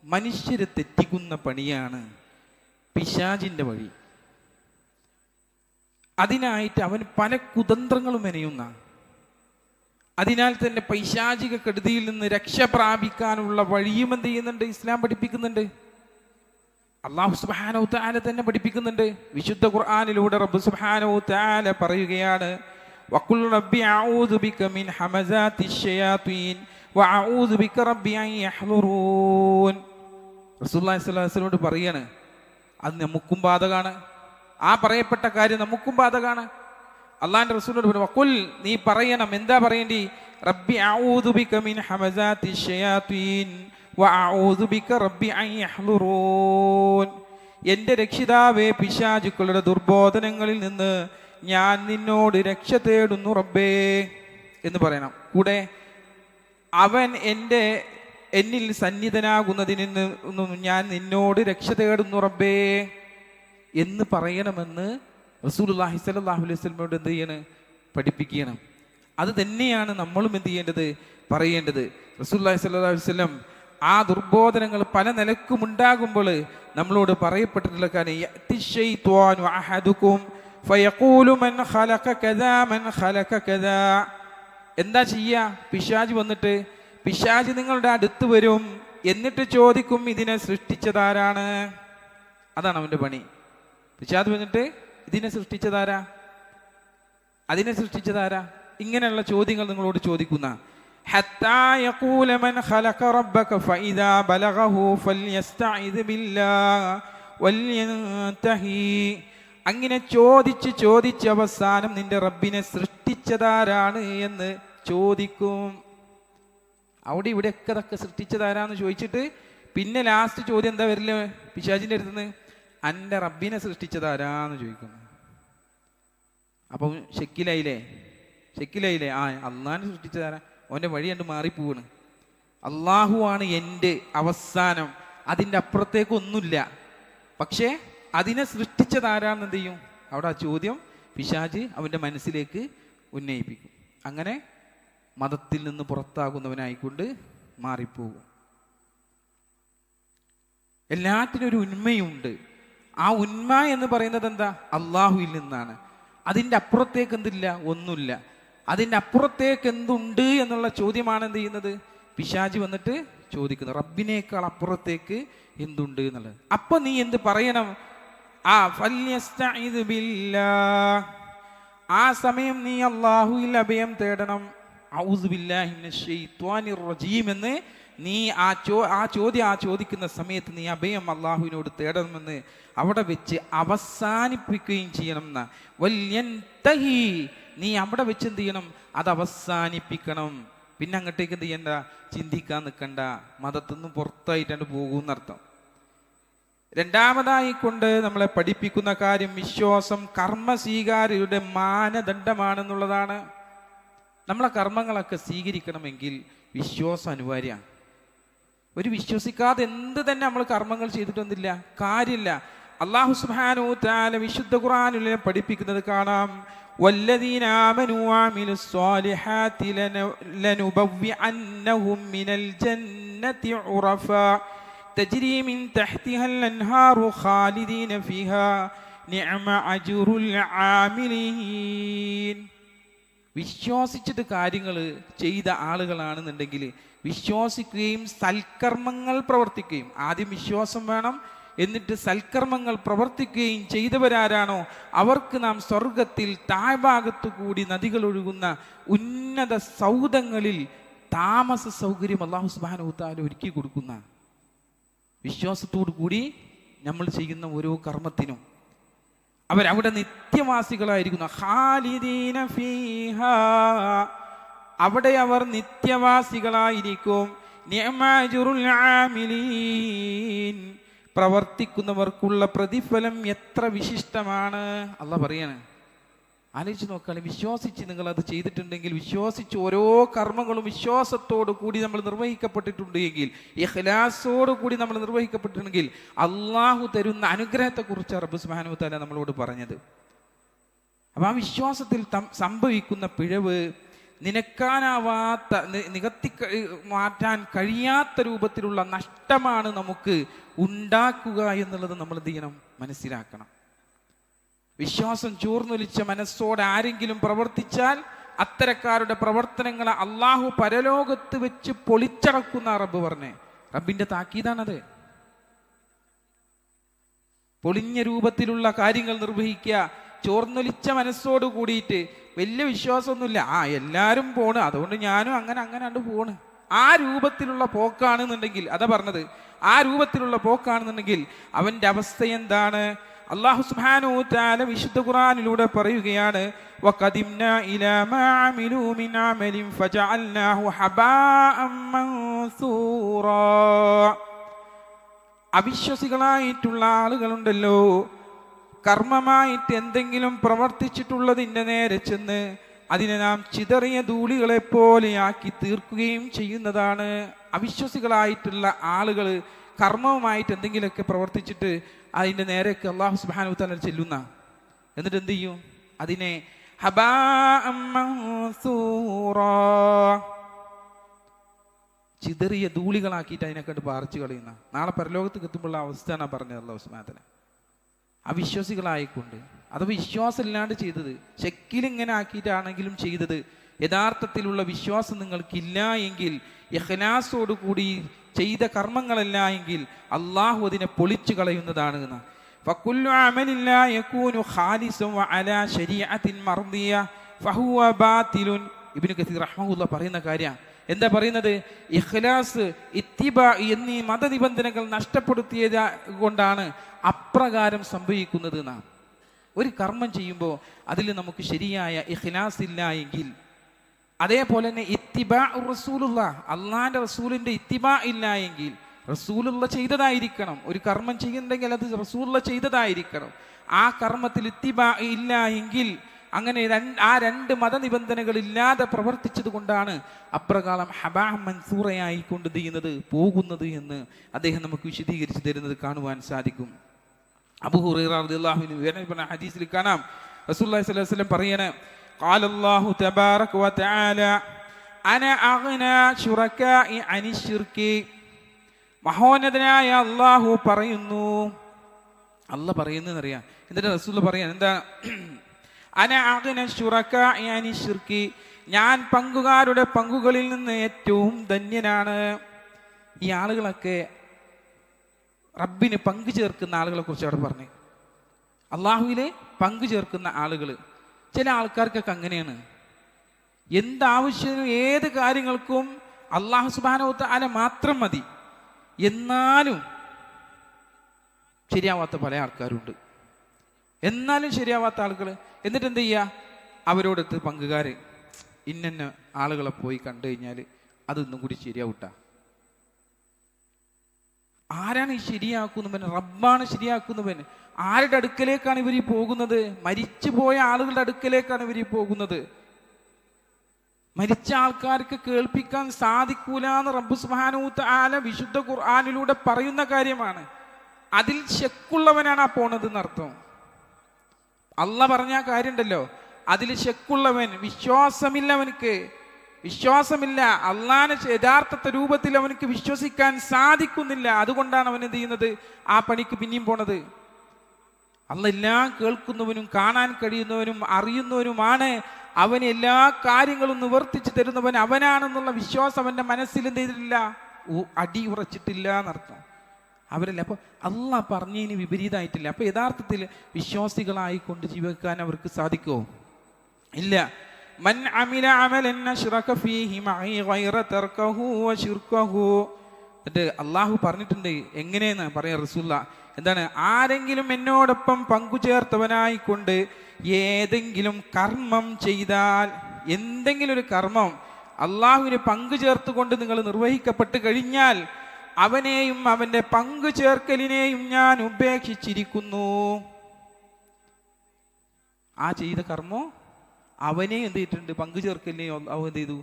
മനുഷ്യരെ തെറ്റിക്കുന്ന പണിയാണ് പിശാചിൻ്റെ വഴി. അതിനായിട്ട് അവൻ പല കുതന്ത്രങ്ങളും മെനയുന്ന, അതിനാൽ തന്നെ പൈശാചിക കെടുതിയിൽ നിന്ന് രക്ഷ പ്രാപിക്കാനുള്ള വഴിയും എന്ത് ചെയ്യുന്നുണ്ട്? ഇസ്ലാം പഠിപ്പിക്കുന്നുണ്ട്. അല്ലാഹു സുബ്ഹാനഹു തആല തന്നെ പഠിപ്പിക്കുന്നുണ്ട്. വിശുദ്ധ ഖുർആനിലൂടെ റബ്ബ് സുബ്ഹാനഹു തആല പറയുകയാണ്, വഖുൽ റബ്ബി അഊദു ബിക മിൻ ഹമസാത്തിശ് ശയാത്തീൻ വഅഊദു ബിക റബ്ബി അൻ യഹ്ളുറൂൻ. റസൂലുള്ളാഹി സ്വല്ലല്ലാഹു അലൈഹി വസല്ലം പറയാണ്, അത് നമുക്കും ബാധകമാണ്. ആ പറയപ്പെട്ട കാര്യം നമുക്കും ബാധകമാണ്. അള്ളാഹിന്റെ റസൂലിനോട് പറഞ്ഞു, വഖുൽ, നീ പറയണം. എന്താ പറയേണ്ടി? റബ്ബി അഊദു ബിക മിൻ ഹമസാത്തിശ് ശയാത്തീൻ വഅഊദു ബിക റബ്ബി അൻ യഹ്ളുറൂൻ. എൻ്റെ രക്ഷിതാവേ, പിശാചുക്കളുടെ ദുർബോധനങ്ങളിൽ നിന്ന് ഞാൻ നിന്നോട് രക്ഷ തേടുന്നു റബ്ബേ എന്ന് പറയണം. കൂടെ അവൻ എന്നിൽ സന്നിധനാകുന്നതിൽ നിന്നും ഞാൻ നിന്നോട് രക്ഷ തേടുന്നു റബ്ബേ എന്ന് പറയണമെന്ന് റസൂലുള്ളാഹി സ്വല്ലല്ലാഹു അലൈഹി വസല്ലമയോട് എന്ത് ചെയ്യണം? പഠിപ്പിക്കണം. അത് തന്നെയാണ് നമ്മളും എന്ത് ചെയ്യേണ്ടത്? പറയേണ്ടത്. റസൂലുള്ളാഹി സ്വല്ലല്ലാഹു അലൈഹി വസല്ലം ആ ദുർബോധനങ്ങൾ പല നിലക്കും ഉണ്ടാകുമ്പോൾ നമ്മളോട് പറയപ്പെട്ടിട്ടുള്ള കാര്യം, യഅതി ശൈത്വാനു അഹദുകും ഫയഖൂലു മൻ ഖലഖ കദാ മൻ ഖലഖ കദാ. എന്താ ചെയ്യുക? പിശാച് വന്നിട്ട്, പിശാച് നിങ്ങളുടെ അടുത്ത് വരും, എന്നിട്ട് ചോദിക്കും, ഇതിനെ സൃഷ്ടിച്ചതാരാണ്? അതാണ് അവൻ്റെ പണി. പിശാച് വന്നിട്ട്, ഇതിനെ സൃഷ്ടിച്ചതാരാ? അതിനെ സൃഷ്ടിച്ചതാരാ? ഇങ്ങനെയുള്ള ചോദ്യങ്ങൾ നിങ്ങളോട് ചോദിക്കുന്ന. ഹത്താ യഖൂല മൻ ഖലഖ റബ്ബക ഫഇദാ ബലഗഹു ഫൽയസ്തഇദ് ബില്ലാഹി വൽയൻതഹി. അങ്ങനെ ചോദിച്ച് അവസാനം നിന്റെ റബ്ബിനെ സൃഷ്ടിച്ചതാരാണ് എന്ന് ചോദിക്കും. അവിടെ ഇവിടെയൊക്കെ അതൊക്കെ സൃഷ്ടിച്ചതാരാന്ന് ചോദിച്ചിട്ട് പിന്നെ ലാസ്റ്റ് ചോദ്യം എന്താ വരില്ല പിശാചിന്റെ അടുത്തുനിന്ന്? എൻ്റെ റബ്ബിനെ സൃഷ്ടിച്ചതാരാന്ന് ചോദിക്കുന്നു. അപ്പം ഷെക്കിലായില്ലേ? ആ അള്ളാഹിനെ സൃഷ്ടിച്ചതാരാ? അവൻ്റെ വഴി കണ്ട് മാറിപ്പോവാണ്. അള്ളാഹു ആണ് എൻ്റെ അവസാനം, അതിൻ്റെ അപ്പുറത്തേക്കൊന്നുമില്ല. പക്ഷേ അതിനെ സൃഷ്ടിച്ചതാരാണെന്ന് എന്ത് ചെയ്യും? അവിടെ ആ ചോദ്യം പിശാച് അവൻ്റെ മനസ്സിലേക്ക് ഉന്നയിപ്പിക്കും. അങ്ങനെ മതത്തിൽ നിന്ന് പുറത്താകുന്നവനായിക്കൊണ്ട് മാറിപ്പോകും. എല്ലാത്തിനും ഒരു ഉന്മയുണ്ട്. ആ ഉന്മ എന്ന് പറയുന്നത് എന്താ? അള്ളാഹുവിൽ നിന്നാണ്. അതിൻ്റെ അപ്പുറത്തേക്ക് എന്തില്ല? ഒന്നുമില്ല. അതിൻ്റെ അപ്പുറത്തേക്ക് എന്തുണ്ട് എന്നുള്ള ചോദ്യമാണ് എന്ത് ചെയ്യുന്നത്? പിശാച് വന്നിട്ട് ചോദിക്കുന്നത്. റബ്ബിനേക്കാൾ അപ്പുറത്തേക്ക് എന്തുണ്ട് എന്നുള്ളത്. അപ്പൊ നീ എന്ത് പറയണം? ആ സമയം നീ അല്ലാഹുവിൽ അഭയം തേടണം. ഔദു ബില്ലാഹി മിനശ് ശൈത്വാനിർ റജീം എന്ന് നീ ചോദിക്കുന്ന സമയത്ത് നീ അഭയം അള്ളാഹുവിനോട് തേടണമെന്ന് അവിടെ വെച്ച് അവസാനിപ്പിക്കുകയും ചെയ്യണം. വല്യൻതഹി, നീ അവിടെ വെച്ച് എന്ത് ചെയ്യണം? അത് അവസാനിപ്പിക്കണം. പിന്നെ അങ്ങോട്ടേക്ക് എന്ത് ചെയ്യണ്ട? ചിന്തിക്കാൻ നിൽക്കണ്ട. മതത്തിന്ന് പുറത്തായിട്ടാണ് പോകുന്നർത്ഥം. രണ്ടാമതായി കൊണ്ട് നമ്മളെ പഠിപ്പിക്കുന്ന കാര്യം, വിശ്വാസം കർമ്മ സ്വീകാര്യരുടെ മാനദണ്ഡമാണെന്നുള്ളതാണ്. നമ്മളെ കർമ്മങ്ങളൊക്കെ സ്വീകരിക്കണമെങ്കിൽ വിശ്വാസം അനിവാര്യമാണ്. ഒരു വിശ്വസിക്കാതെ എന്ത് തന്നെ നമ്മൾ കർമ്മങ്ങൾ ചെയ്തിട്ടൊന്നുമില്ല, കാര്യമില്ല. അല്ലാഹു സുബ്ഹാനഹു തആല വിശുദ്ധ ഖുർആനിൽ പഠിപ്പിക്കുന്നത് കാണാം, വല്ലദീന ആമനൂ വഅമിലുസ് സ്വാലിഹാത്തി ലനുബവ്വിഅന്നഹും മിനൽ ജന്നതി ഉറഫാ തജ്രി മിൻ തഹ്തിഹൽ അൻഹാറു ഖാലിദീന ഫീഹാ നിഅമ അജ്റുൽ ആമിലീൻ. വിശ്വസിച്ചിട്ട് കാര്യങ്ങൾ ചെയ്ത ആളുകളാണെന്നുണ്ടെങ്കിൽ വിശ്വസിക്കുകയും സൽക്കർമ്മങ്ങൾ പ്രവർത്തിക്കുകയും, ആദ്യം വിശ്വാസം വേണം, എന്നിട്ട് സൽക്കർമ്മങ്ങൾ പ്രവർത്തിക്കുകയും ചെയ്തവരാരാണോ അവർക്ക് നാം സ്വർഗത്തിൽ താഴ്ഭാഗത്തു കൂടി നദികൾ ഒഴുകുന്ന ഉന്നത സൗധങ്ങളിൽ താമസ സൗകര്യം അല്ലാഹു സുബ്ഹാനഹു തആല ഒരുക്കി കൊടുക്കുന്ന. വിശ്വാസത്തോടു കൂടി നമ്മൾ ചെയ്യുന്ന ഓരോ കർമ്മത്തിനും അവരവിടെ നിത്യവാസികളായിരിക്കുന്നു. ഖാലിദീന ഫീഹാ, അവിടെ അവർ നിത്യവാസികളായിരിക്കും. നിഅമ അജ്റുൽ ആമിലീൻ, പ്രവർത്തിക്കുന്നവർക്കുള്ള പ്രതിഫലം എത്ര വിശിഷ്ടമാണ്. അല്ലാഹ് പറയാണ്. ആലോചിച്ച് നോക്കാണ്. വിശ്വസിച്ച് നിങ്ങൾ അത് ചെയ്തിട്ടുണ്ടെങ്കിൽ, വിശ്വസിച്ച് ഓരോ കർമ്മങ്ങളും വിശ്വാസത്തോടു കൂടി നമ്മൾ നിർവഹിക്കപ്പെട്ടിട്ടുണ്ട് എങ്കിൽ, ഇഖ്ലാസോടു കൂടി നമ്മൾ നിർവഹിക്കപ്പെട്ടിട്ടുണ്ടെങ്കിൽ അള്ളാഹു തരുന്ന അനുഗ്രഹത്തെക്കുറിച്ച് റബ്ബ് സുബ്ഹാനഹു തആല നമ്മളോട് പറഞ്ഞത്. അപ്പം ആ വിശ്വാസത്തിൽ സംഭവിക്കുന്ന പിഴവ് നികത്തി മാറ്റാൻ കഴിയാത്ത രൂപത്തിലുള്ള നഷ്ടമാണ് നമുക്ക് ഉണ്ടാക്കുക എന്നുള്ളത് നമ്മൾ എന്ത് ചെയ്യണം? മനസ്സിലാക്കണം. വിശ്വാസം ചോർന്നൊലിച്ച മനസ്സോടെ ആരെങ്കിലും പ്രവർത്തിച്ചാൽ അത്തരക്കാരുടെ പ്രവർത്തനങ്ങളെ അള്ളാഹു പരലോകത്ത് വെച്ച് പൊളിച്ചടക്കുന്ന റബ്ബ് പറഞ്ഞേ. റബ്ബിന്റെ താക്കീതാണത്. പൊളിഞ്ഞ രൂപത്തിലുള്ള കാര്യങ്ങൾ നിർവഹിക്കുക, ചോർന്നൊലിച്ച മനസ്സോട് കൂടിയിട്ട്. വലിയ വിശ്വാസമൊന്നുമില്ല, എല്ലാവരും പോണ്, അതുകൊണ്ട് ഞാനും അങ്ങനെ പോണ്. ആ രൂപത്തിലുള്ള പോക്കാണെന്നുണ്ടെങ്കിൽ, അതാ പറഞ്ഞത്, ആ രൂപത്തിലുള്ള പോക്കാണെന്നുണ്ടെങ്കിൽ അവന്റെ അവസ്ഥ എന്താണ്? അല്ലാഹു സുബ്ഹാനഹു വ തആല വിശുദ്ധ ഖുർആനിലൂടെ പറയുകയാണ്, വഖദിംനാ ഇലാ മാ അമിലൂ മിൻ അമലിൻ ഫജഅൽനാഹു ഹബാഅൻ മൻസൂറാ. അവിശ്വസികളായിട്ടുള്ള ആളുകളുണ്ടല്ലോ, കർമ്മമായിട്ട് എന്തെങ്കിലും പ്രവർത്തിച്ചിട്ടുള്ളതിൻ്റെ നേരെ ചെന്ന് അതിനെ നാം ചിതറിയ ധൂളികളെ പോലെയാക്കി തീർക്കുകയും ചെയ്യുന്നതാണ്. അവിശ്വസികളായിട്ടുള്ള ആളുകൾ കർമ്മവുമായിട്ട് എന്തെങ്കിലുമൊക്കെ പ്രവർത്തിച്ചിട്ട് അതിൻ്റെ നേരെയൊക്കെ അല്ലാഹു സുബ്ഹാനഹു വ തആല ചെല്ലുന്ന, എന്നിട്ട് എന്ത് ചെയ്യും? അതിനെ ഹബാഅൻ മൻസൂറാ, ചിതറിയ ധൂളികളാക്കിയിട്ട് അതിനെ കണ്ട് പാറിച്ചു കളയുന്ന, നാളെ പരലോകത്ത് എത്തുമ്പോഴുള്ള അവസ്ഥയാണ് പറഞ്ഞത് അല്ലാഹു സുബ്ഹാനഹു വ തആല. അവിശ്വാസികളായിക്കൊണ്ട്, അത് വിശ്വാസം ഇല്ലാണ്ട് ചെയ്തത്, ചെക്കിലിങ്ങനെ ആക്കിയിട്ടാണെങ്കിലും ചെയ്തത്, യഥാർത്ഥത്തിലുള്ള വിശ്വാസം നിങ്ങൾക്കില്ല എങ്കിൽ, ഇഖ്ലാസോട് കൂടി ചെയ്ത കർമ്മങ്ങളല്ല എങ്കിൽ അള്ളാഹു അതിനെ പൊളിച്ചു കളയുന്നതാണ്. ഫകുല്ലു അമലിൻ ലാ യകൂനു ഖാലിസൻ വഅലാ ശരീഅത്തിൻ മർദിയ ഫഹുവ ബാതിലുൻ. ഇബ്നു കസീർ റഹ്മഹുല്ലാഹ് പറയുന്ന കാര്യം എന്താ പറയുന്നത്? ഇഖ്ലാസ്, ഇത്തിബാ എന്നീ മതനിബന്ധനകൾ നഷ്ടപ്പെടുത്തിയത് കൊണ്ടാണ് അപ്രകാരം സംഭവിക്കുന്നത് എന്നാണ്. ഒരു കർമ്മം ചെയ്യുമ്പോൾ അതിൽ നമുക്ക് ശരിയായ ഇഖ്ലാസ് ഇല്ല എങ്കിൽ, അതേപോലെ തന്നെ ഇത്തിബാ റസൂലുള്ളാഹ്, അള്ളാന്റെ റസൂലിന്റെ ഇത്തിബാ ഇല്ല എങ്കിൽ, റസൂലുള്ള ചെയ്തതായിരിക്കണം. ഒരു കർമ്മം ചെയ്യുന്നുണ്ടെങ്കിൽ അത് റസൂലുള്ള ചെയ്തതായിരിക്കണം. ആ കർമ്മത്തിൽ ഇത്തിബാ ഇല്ല എങ്കിൽ, അങ്ങനെ ആ രണ്ട് മതനിബന്ധനകൾ ഇല്ലാതെ പ്രവർത്തിച്ചത് കൊണ്ടാണ് അപ്രകാരം ഹബാ മൻസൂറയായിക്കൊണ്ട് ചെയ്യുന്നത് പോകുന്നത് എന്ന് അദ്ദേഹം നമുക്ക് വിശദീകരിച്ചു തരുന്നത് കാണുവാൻ സാധിക്കും. അബൂ ഹുറൈറ റളിയല്ലാഹു അൻഹു പറഞ്ഞ ഹദീസിൽ കാണാം, റസൂലുള്ളാഹി സ്വല്ലല്ലാഹു അലൈഹി വസല്ലം പറയാണ്, ഖാലല്ലാഹു തബാറക വ തആല അന അഗ്നാ ശുറകാഇ അനി ശിർകി. മഹോന്നതനായ അല്ലാഹു പറയുന്നു, അല്ലാഹ് പറയുന്നതെന്നറിയാം. എന്നിട്ട് റസൂൽ പറയാൻ എന്താ? അന അഗ്നാ ശുറകാഇ അനി ശിർകി, ഞാൻ പങ്കുകാരുടെ പങ്കുകളിൽ നിന്ന് ഏറ്റവും ധന്യനാണ്. ഈ ആളുകളൊക്കെ റബ്ബിന് പങ്കു ചേർക്കുന്ന ആളുകളെ കുറിച്ച് അവിടെ പറഞ്ഞു. അള്ളാഹുവിലെ പങ്കു ചേർക്കുന്ന ആളുകൾ, ചില ആൾക്കാർക്കൊക്കെ അങ്ങനെയാണ്. എന്താവശ്യത്തിനും ഏത് കാര്യങ്ങൾക്കും അള്ളാഹു സുബ്ഹാനഹു വ തആല മാത്രം മതി, എന്നാലും ശരിയാവാത്ത പല ആൾക്കാരുണ്ട്. എന്നാലും ശരിയാവാത്ത ആളുകൾ. എന്നിട്ട് എന്ത് ചെയ്യുക? അവരോടത്ത് പങ്കുകാര് ഇന്ന ആളുകളെ പോയി കണ്ടു കഴിഞ്ഞാൽ അതൊന്നും കൂടി ശരിയാവൂട്ട. ആരാണ് ഈ ശരിയാക്കുന്നവൻ? റബ്ബാണ് ശരിയാക്കുന്നവൻ. ആരുടെ അടുക്കലേക്കാണ് ഇവർ പോകുന്നത്? മരിച്ചു പോയ ആളുകളുടെ അടുക്കലേക്കാണ് ഇവർ പോകുന്നത്. മരിച്ച ആൾക്കാർക്ക് കേൾപ്പിക്കാൻ സാധിക്കൂല എന്ന് റബ്ബ് സുബ്ഹാനഹു വ തആല വിശുദ്ധ ഖുർആനിലൂടെ പറയുന്ന കാര്യമാണ്. അതിൽ ശക്കുള്ളവനാണ് ആ പോണത് എന്നർത്ഥം. അള്ളാഹ് പറഞ്ഞ കാര്യമുണ്ടല്ലോ, അതിൽ ശക്കുള്ളവൻ, വിശ്വാസമില്ലവനക്ക്, വിശ്വാസമില്ല, അള്ളാഹനെ യഥാർത്ഥ രൂപത്തിൽ അവനക്ക് വിശ്വസിക്കാൻ സാധിക്കുന്നില്ല. അതുകൊണ്ടാണ് അവൻ എന്ത് ചെയ്യുന്നത്? ആ പണിക്ക് പിന്നെയും പോണത്. അള്ളാഹ് എല്ലാം കേൾക്കുന്നവനും കാണാൻ കഴിയുന്നവനും അറിയുന്നവനുമാണ്. അവന് എല്ലാ കാര്യങ്ങളും നിവർത്തിച്ചു തരുന്നവൻ അവനാണെന്നുള്ള വിശ്വാസം അവന്റെ മനസ്സിൽ എന്ത് ചെയ്തിട്ടില്ല? അടി ഉറച്ചിട്ടില്ല എന്നർത്ഥം. അവരല്ല. അപ്പൊ അള്ളാഹ് പറഞ്ഞതിന് വിപരീതമായിട്ടില്ല. അപ്പൊ യഥാർത്ഥത്തിൽ വിശ്വാസികളായിക്കൊണ്ട് ജീവിക്കാൻ അവർക്ക് സാധിക്കുമോ? ഇല്ല. മൻ അമില അമലൻ അശ്റക ഫീഹി മഈ ഗൈറ തർകഹു വശിർകഹു. എന്നിട്ട് അള്ളാഹു പറഞ്ഞിട്ടുണ്ട് എങ്ങനെയെന്ന് പറയാ റസൂലുള്ളാഹ്. എന്താണ്? ആരെങ്കിലും എന്നോടൊപ്പം പങ്കുചേർത്തവനായിക്കൊണ്ട് ഏതെങ്കിലും കർമ്മം ചെയ്താൽ, എന്തെങ്കിലും ഒരു കർമ്മം അള്ളാഹുവിന് പങ്കു ചേർത്തുകൊണ്ട് നിങ്ങൾ നിർവഹിക്കപ്പെട്ട് കഴിഞ്ഞാൽ അവനെയും അവന്റെ പങ്കു ചേർക്കലിനെയും ഞാൻ ഉപേക്ഷിച്ചിരിക്കുന്നു. ആ ചെയ്ത കർമ്മം അവനെ എന്ത് ചെയ്തിട്ടുണ്ട്? പങ്കു ചേർക്കലിനെയും അവൻ എന്ത് ചെയ്തു?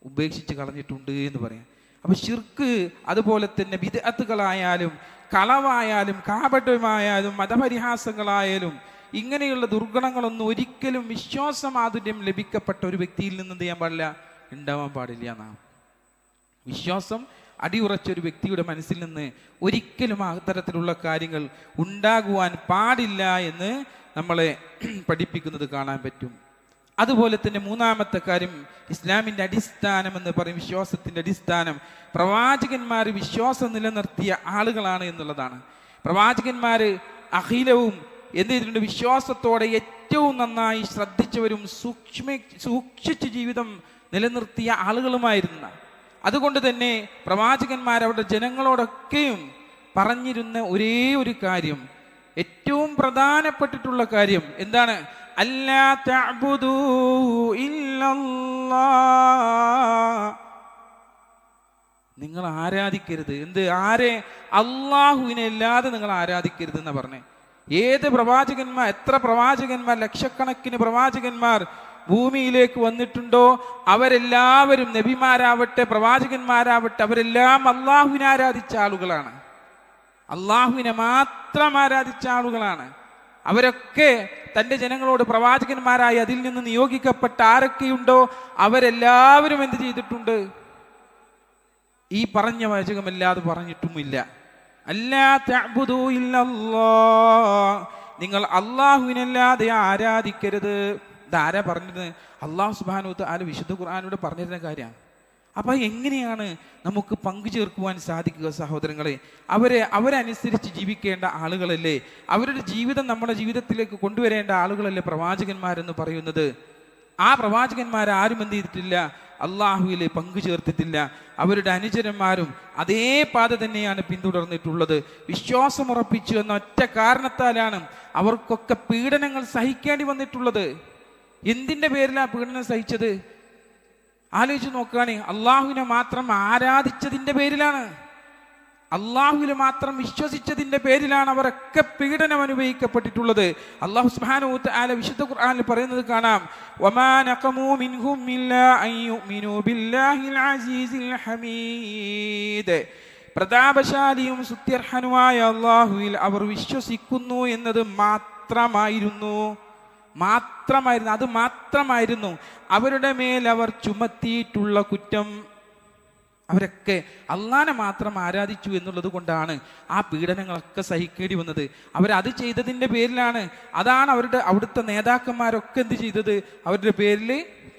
ഉപേക്ഷിച്ച് കളഞ്ഞിട്ടുണ്ട് എന്ന് പറയാം. അപ്പൊ ശിർക്ക്, അതുപോലെ തന്നെ ബിദ്അത്തുകളായാലും കളവായാലും കാപട്യമായാലും മതപരിഹാസങ്ങളായാലും ഇങ്ങനെയുള്ള ദുർഗുണങ്ങളൊന്നും ഒരിക്കലും വിശ്വാസമാധുര്യം ലഭിക്കപ്പെട്ട ഒരു വ്യക്തിയിൽ നിന്ന് എന്ത് ചെയ്യാൻ പാടില്ല? ഉണ്ടാവാൻ പാടില്ല എന്നാണ്. വിശ്വാസം അടിയുറച്ചൊരു വ്യക്തിയുടെ മനസ്സിൽ നിന്ന് ഒരിക്കലും അത്തരത്തിലുള്ള കാര്യങ്ങൾ ഉണ്ടാകുവാൻ പാടില്ല എന്ന് നമ്മളെ പഠിപ്പിക്കുന്നത് കാണാൻ പറ്റും. അതുപോലെ തന്നെ മൂന്നാമത്തെ കാര്യം, ഇസ്ലാമിൻ്റെ അടിസ്ഥാനം എന്ന് പറയും, വിശ്വാസത്തിൻ്റെ അടിസ്ഥാനം പ്രവാചകന്മാർ വിശ്വാസം നിലനിർത്തിയ ആളുകളാണ് എന്നുള്ളതാണ്. പ്രവാചകന്മാർ അഖിലവും എന്ത് ചെയ്തിട്ടുണ്ട്? വിശ്വാസത്തോടെ ഏറ്റവും നന്നായി ശ്രദ്ധിച്ചവരും സൂക്ഷിച്ച് ജീവിതം നിലനിർത്തിയ ആളുകളുമായിരുന്ന. അതുകൊണ്ട് തന്നെ പ്രവാചകന്മാർ അവരുടെ ജനങ്ങളോടൊക്കെയും പറഞ്ഞിരുന്ന ഒരേ ഒരു കാര്യം, ഏറ്റവും പ്രധാനപ്പെട്ടിട്ടുള്ള കാര്യം എന്താണ്? അല്ലാ തഅ്ബുദൂ ഇല്ലല്ലാഹ്, നിങ്ങൾ ആരാധിക്കരുത്. എന്ത്? ആരെ? അള്ളാഹുവിനെ അല്ലാതെ നിങ്ങൾ ആരാധിക്കരുത് എന്നാ പറഞ്ഞേ. ഏത് പ്രവാചകന്മാർ, എത്ര പ്രവാചകന്മാർ, ലക്ഷക്കണക്കിന് പ്രവാചകന്മാർ ഭൂമിയിലേക്ക് വന്നിട്ടുണ്ടോ അവരെല്ലാവരും, നബിമാരാവട്ടെ പ്രവാചകന്മാരാവട്ടെ, അവരെല്ലാം അള്ളാഹുവിനെ ആരാധിച്ച ആളുകളാണ്. അള്ളാഹുവിനെ മാത്രം ആരാധിച്ച ആളുകളാണ്. അവരൊക്കെ തൻ്റെ ജനങ്ങളോട് പ്രവാചകന്മാരായി അതിൽ നിന്ന് നിയോഗിക്കപ്പെട്ട ആരൊക്കെയുണ്ടോ അവരെല്ലാവരും എന്ത് ചെയ്തിട്ടുണ്ട്? ഈ പറഞ്ഞ വാചകമല്ലാതെ പറഞ്ഞിട്ടുമില്ല. അല്ലാ തഅ്ബുദൂ ഇല്ലല്ലാഹ്, നിങ്ങൾ അള്ളാഹുവിനല്ലാതെ ആരാധിക്കരുത്. ഇതാരാ പറഞ്ഞത്? അള്ളാഹു സുബ്ഹാനഹു വ തആല വിശുദ്ധ ഖുർആനിലൂടെ പറഞ്ഞിരുന്ന കാര്യമാണ്. അപ്പൊ എങ്ങനെയാണ് നമുക്ക് പങ്കു ചേർക്കുവാൻ സാധിക്കുക സഹോദരങ്ങളെ? അവരനുസരിച്ച് ജീവിക്കേണ്ട ആളുകളല്ലേ, അവരുടെ ജീവിതം നമ്മുടെ ജീവിതത്തിലേക്ക് കൊണ്ടുവരേണ്ട ആളുകളല്ലേ പ്രവാചകന്മാരെന്ന് പറയുന്നത്. ആ പ്രവാചകന്മാരാരും എന്ത് ചെയ്തിട്ടില്ല? അള്ളാഹുവിൽ പങ്കു ചേർത്തിട്ടില്ല. അവരുടെ അനുചരന്മാരും അതേ പാത തന്നെയാണ് പിന്തുടർന്നിട്ടുള്ളത്. വിശ്വാസമുറപ്പിച്ചു എന്ന ഒറ്റ കാരണത്താലാണ് അവർക്കൊക്കെ പീഡനങ്ങൾ സഹിക്കേണ്ടി വന്നിട്ടുള്ളത്. എന്തിൻ്റെ പേരിലാണ് പീഡനം സഹിച്ചത്? ആലോചിച്ച് നോക്കുകയാണെ, അള്ളാഹുവിനെ മാത്രം ആരാധിച്ചതിൻ്റെ പേരിലാണ്, അള്ളാഹുവിൽ മാത്രം വിശ്വസിച്ചതിൻ്റെ പേരിലാണ് അവരൊക്കെ പീഡനം അനുഭവിക്കപ്പെട്ടിട്ടുള്ളത്. അള്ളാഹു സുബ്ഹാനഹു വ തആല വിശുദ്ധ ഖുർആനിൽ പറയുന്നത് കാണാം, വമാ നഖമൂ മിൻഹും ഇല്ലാ അൻ യുഅ്മിനൂ ബില്ലാഹിൽ അസീസിൽ ഹമീദ്, പ്രതാപശാലിയും സ്തുത്യർഹനുമായ അള്ളാഹുവിൽ അവർ വിശ്വസിക്കുന്നു എന്നത് മാത്രമായിരുന്നു. അത് മാത്രമായിരുന്നു അവരുടെ മേൽ അവർ ചുമത്തിയിട്ടുള്ള കുറ്റം. അവരൊക്കെ അള്ളാനെ മാത്രം ആരാധിച്ചു എന്നുള്ളത് കൊണ്ടാണ് ആ പീഡനങ്ങളൊക്കെ സഹിക്കേണ്ടി വന്നത്. അവരത് ചെയ്തതിൻ്റെ പേരിലാണ്. അതാണ് അവിടുത്തെ നേതാക്കന്മാരൊക്കെ എന്ത് ചെയ്തത്? അവരുടെ പേരിൽ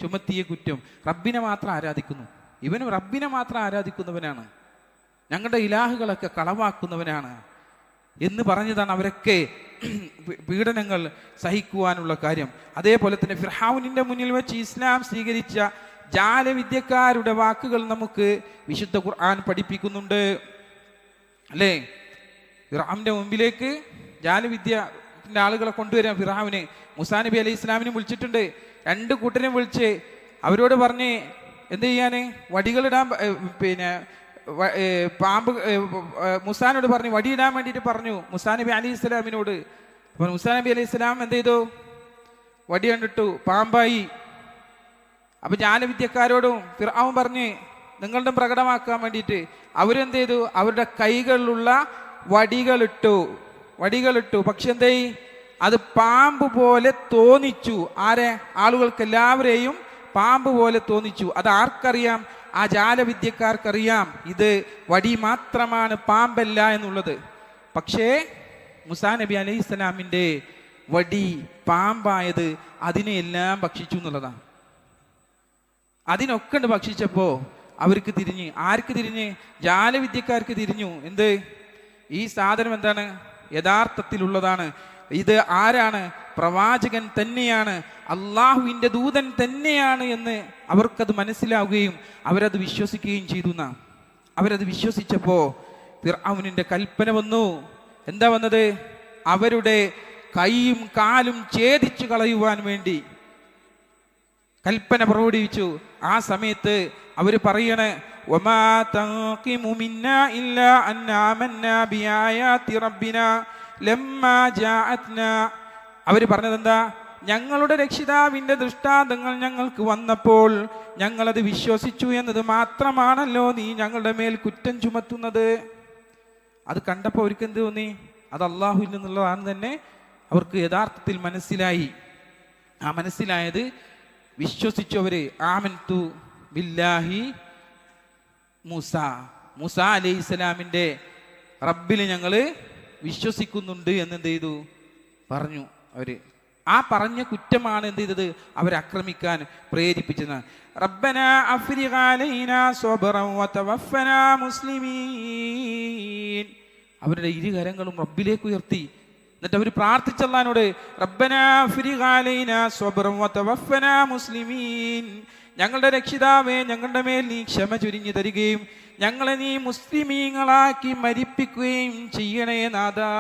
ചുമത്തിയ കുറ്റം. റബ്ബിനെ മാത്രം ആരാധിക്കുന്നു, ഇവനും റബ്ബിനെ മാത്രം ആരാധിക്കുന്നവനാണ്, ഞങ്ങളുടെ ഇലാഹുകളൊക്കെ കളവാക്കുന്നവനാണ് എന്ന് പറഞ്ഞതാണ് അവരൊക്കെ പീഡനങ്ങൾ സഹിക്കുവാനുള്ള കാര്യം. അതേപോലെ തന്നെ ഫിർഔനിന്റെ മുന്നിൽ വെച്ച് ഇസ്ലാം സ്വീകരിച്ച ജാലവിദ്യക്കാരുടെ വാക്കുകൾ നമുക്ക് വിശുദ്ധ ഖുർആൻ പഠിപ്പിക്കുന്നുണ്ട്, അല്ലേ? ഫിർഔന്റെ മുമ്പിലേക്ക് ജാലവിദ്യന്റെ ആളുകളെ കൊണ്ടുവരാൻ ഫിർഔന് മൂസാ നബി അലൈഹി ഇസ്ലാമിനെ വിളിച്ചിട്ടുണ്ട്. രണ്ട് കൂട്ടരെയും വിളിച്ച് അവരോട് പറഞ്ഞ് എന്ത് ചെയ്യാന്? വടികളിടാൻ, പിന്നെ പാമ്പ് മുസാനോട് പറഞ്ഞു, വടിയിടാൻ വേണ്ടിയിട്ട് പറഞ്ഞു മുസാ നബി അലൈഹി ഇസ്ലാമിനോട്. അപ്പോൾ മുസാ നബി അലൈഹി ഇസ്ലാം എന്ത് ചെയ്തു? വടി കണ്ടിട്ടു, പാമ്പായി. അപ്പൊ ജാലവിദ്യക്കാരോടും ഫിർഔൻ പറഞ്ഞ് നിങ്ങളുടെ പ്രകടമാക്കാൻ വേണ്ടിയിട്ട് അവരെന്ത് ചെയ്തു? അവരുടെ കൈകളിലുള്ള വടികളിട്ടു. പക്ഷെ എന്തേ? അത് പാമ്പ് പോലെ തോന്നിച്ചു. ആരെ? ആളുകൾക്ക് എല്ലാവരെയും പാമ്പ് പോലെ തോന്നിച്ചു. അത് ആർക്കറിയാം? ആ ജാലവിദ്യക്കാർക്കറിയാം ഇത് വടി മാത്രമാണ്, പാമ്പല്ല എന്നുള്ളത്. പക്ഷേ മുസാ നബി അലൈഹി സ്വലാമിൻ്റെ വടി പാമ്പായത് അതിനെയെല്ലാം ഭക്ഷിച്ചു എന്നുള്ളതാണ്. അതിനൊക്കെ ഭക്ഷിച്ചപ്പോൾ അവർക്ക് തിരിഞ്ഞ്, ആർക്ക് തിരിഞ്ഞ്? ജാലവിദ്യക്കാർക്ക് തിരിഞ്ഞു. എന്ത്? ഈ സാധനം എന്താണ്? യഥാർത്ഥത്തിലുള്ളതാണ്. ഇത് ആരാണ്? പ്രവാചകൻ തന്നെയാണ്, അള്ളാഹുവിൻ്റെ ദൂതൻ തന്നെയാണ് എന്ന് അവർക്കത് മനസ്സിലാവുകയും അവരത് വിശ്വസിക്കുകയും ചെയ്തു. അവരത് വിശ്വസിച്ചപ്പോൾ ഫിർഔനിന്റെ കൽപ്പന വന്നു. എന്താ വന്നത്? അവരുടെ കൈയും കാലും ഛേദിച്ചു കളയുവാൻ വേണ്ടി കൽപ്പന പുറപ്പെടുവിച്ചു. ആ സമയത്ത് അവർ പറയണേ, വമാ തഖിമു മിന്നാ ഇല്ലാ അന്നാ ആമന്നാ ബിആയാതി റബ്ബിനാ ലമ്മാ ജാഅത്നാ. അവർ പറഞ്ഞത് എന്താ? ഞങ്ങളുടെ രക്ഷിതാവിൻ്റെ ദൃഷ്ടാന്തങ്ങൾ ഞങ്ങൾക്ക് വന്നപ്പോൾ ഞങ്ങളത് വിശ്വസിച്ചു എന്നത് മാത്രമാണല്ലോ നീ ഞങ്ങളുടെ മേൽ കുറ്റം ചുമത്തുന്നത്. അത് കണ്ടപ്പോൾ അവർക്ക് എന്ത് തോന്നി? അത് അള്ളാഹുവിൽ നിന്നുള്ളതാണ് തന്നെ അവർക്ക് യഥാർത്ഥത്തിൽ മനസ്സിലായി. ആ മനസ്സിലായത് വിശ്വസിച്ചു അവര്. ആമൻതു ബില്ലാഹി മൂസ അലൈഹി സ്വലാമിൻ്റെ റബ്ബിൽ ഞങ്ങൾ വിശ്വസിക്കുന്നുണ്ട് എന്നെന്ത് ചെയ്തു? പറഞ്ഞു. അവര് ആ പറഞ്ഞ കുറ്റമാണ് എന്ത് ചെയ്തത്, അവരാക്രമിക്കാൻ പ്രേരിപ്പിച്ചത്. റബ്ബനാ അഫ്രിഗ അലൈനാ സ്വബ്റൻ വതവഫനാ മുസ്ലിമീൻ. അവരുടെ ഇരുകരങ്ങളും റബ്ബിലേക്ക് ഉയർത്തി. എന്നിട്ട് അവർ പ്രാർത്ഥിച്ച അല്ലാഹുവോട്, റബ്ബനാ അഫ്രിഗ അലൈനാ സ്വബ്റൻ വതവഫനാ മുസ്ലിമീൻ, ഞങ്ങളുടെ രക്ഷിതാവേ, ഞങ്ങളുടെ മേൽ നീ ക്ഷമ ചൊരിഞ്ഞു തരികയും ഞങ്ങളെ നീ മുസ്ലിമീങ്ങളാക്കി മരിപ്പിക്കുകയും ചെയ്യണേ നാഥാ.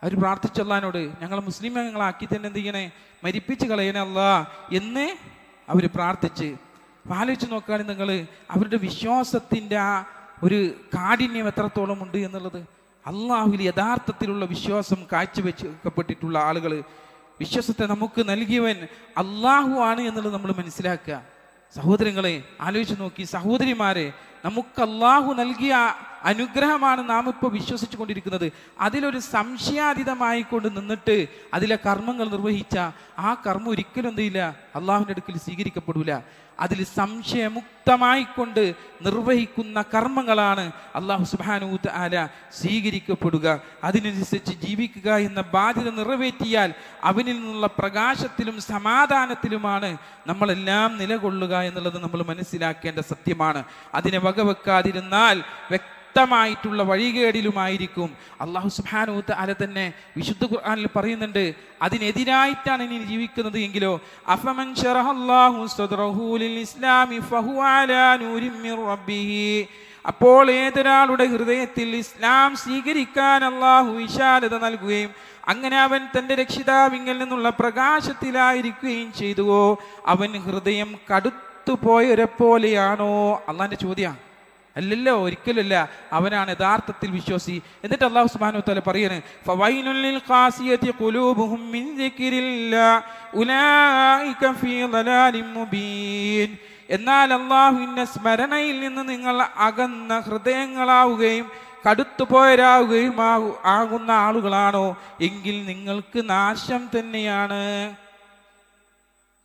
അവർ പ്രാർത്ഥിച്ച അല്ലാഹുവോട്, ഞങ്ങളെ മുസ്ലിമീങ്ങളാക്കി തന്നെ എന്ത് ചെയ്യണേ, മരിപ്പിച്ച് കളയണേ അല്ലാ എന്ന് അവർ പ്രാർത്ഥിച്ച്. ആലോചിച്ച് നോക്കുകയാണെങ്കിൽ നിങ്ങൾ അവരുടെ വിശ്വാസത്തിൻ്റെ ആ ഒരു കാഠിന്യം എത്രത്തോളം ഉണ്ട് എന്നുള്ളത്. അള്ളാഹുവിൽ യഥാർത്ഥത്തിലുള്ള വിശ്വാസം കാഴ്ചവെക്കപ്പെട്ടിട്ടുള്ള ആളുകൾ, വിശ്വാസത്തെ നമുക്ക് നൽകിയവൻ അള്ളാഹു ആണ് എന്നുള്ളത് നമ്മൾ മനസ്സിലാക്കുക. സഹോദരങ്ങളെ ആലോചിച്ച് നോക്കി, സഹോദരിമാരെ, നമുക്ക് അള്ളാഹു നൽകിയ അനുഗ്രഹമാണ് നാം ഇപ്പോൾ വിശ്വസിച്ചു കൊണ്ടിരിക്കുന്നത്. അതിലൊരു സംശയാതീതമായി കൊണ്ട് നിന്നിട്ട് അതിലെ കർമ്മങ്ങൾ നിർവഹിച്ച ആ കർമ്മം ഒരിക്കലും എന്ത് ചെയ്യില്ല, അള്ളാഹുവിൻ്റെ അടുക്കൽ സ്വീകരിക്കപ്പെടില്ല. അതിൽ സംശയമുക്തമായിക്കൊണ്ട് നിർവഹിക്കുന്ന കർമ്മങ്ങളാണ് അള്ളാഹു സുബ്ഹാനഹു വ തആല സ്വീകരിക്കപ്പെടുക. അതിനനുസരിച്ച് ജീവിക്കുക എന്ന ബാധ്യത നിറവേറ്റിയാൽ അവനിൽ നിന്നുള്ള പ്രകാശത്തിലും സമാധാനത്തിലുമാണ് നമ്മളെല്ലാം നിലകൊള്ളുക എന്നുള്ളത് നമ്മൾ മനസ്സിലാക്കേണ്ട സത്യമാണ്. അതിനെ വകവെക്കാതിരുന്നാൽ വ്യക്തമായിട്ടുള്ള വഴികേടിലുമായിരിക്കും. അള്ളാഹു സുബ്ഹാനഹു വ തആല തന്നെ വിശുദ്ധ ഖുർആനിൽ പറയുന്നുണ്ട്, അതിനെതിരായിട്ടാണ് ഇനി ജീവിക്കുന്നത് എങ്കിലോ, അഫമൻ ശറഹല്ലാഹു സദ്റഹു ലിൽ ഇസ്ലാമി ഫഹുവ അലാ നൂരിൻ മിർ റബ്ബിഹി, അപ്പോൾ ഏതൊരാളുടെ ഹൃദയത്തിൽ ഇസ്ലാം സ്വീകരിക്കാൻ അള്ളാഹു വിശാലത നൽകുകയും അങ്ങനെ അവൻ തൻ്റെ രക്ഷിതാവിങ്കിൽ നിന്നുള്ള പ്രകാശത്തിലായിരിക്കുകയും ചെയ്തുവോ, അവൻ ഹൃദയം കടുത്തുപോയവരെ പോലെയാണോ? അള്ളാഹിന്റെ ചോദ്യം അല്ലല്ലോ, ഒരിക്കലല്ല. അവനാണ് യഥാർത്ഥത്തിൽ വിശ്വാസി. എന്നിട്ട് അല്ലാഹു സുബ്ഹാനഹു വ തആല പറയാണ്, ഫവൈനുൽ ലിൽ ഖാസിയതി ഖുലൂബുഹും മിൻ ദിക്രില്ലാഹ് ഉലൈക ഫീ ളലാലിൻ മുബീൻ. എന്നാൽ അല്ലാഹുവിന്റെ സ്മരണയിൽ നിന്ന് നിങ്ങൾ അകന്ന ഹൃദയങ്ങളാവുകയും കടുത്തുപോയരാവുകയും ആകുന്ന ആളുകളാണോ എങ്കിൽ നിങ്ങൾക്ക് നാശം തന്നെയാണ്.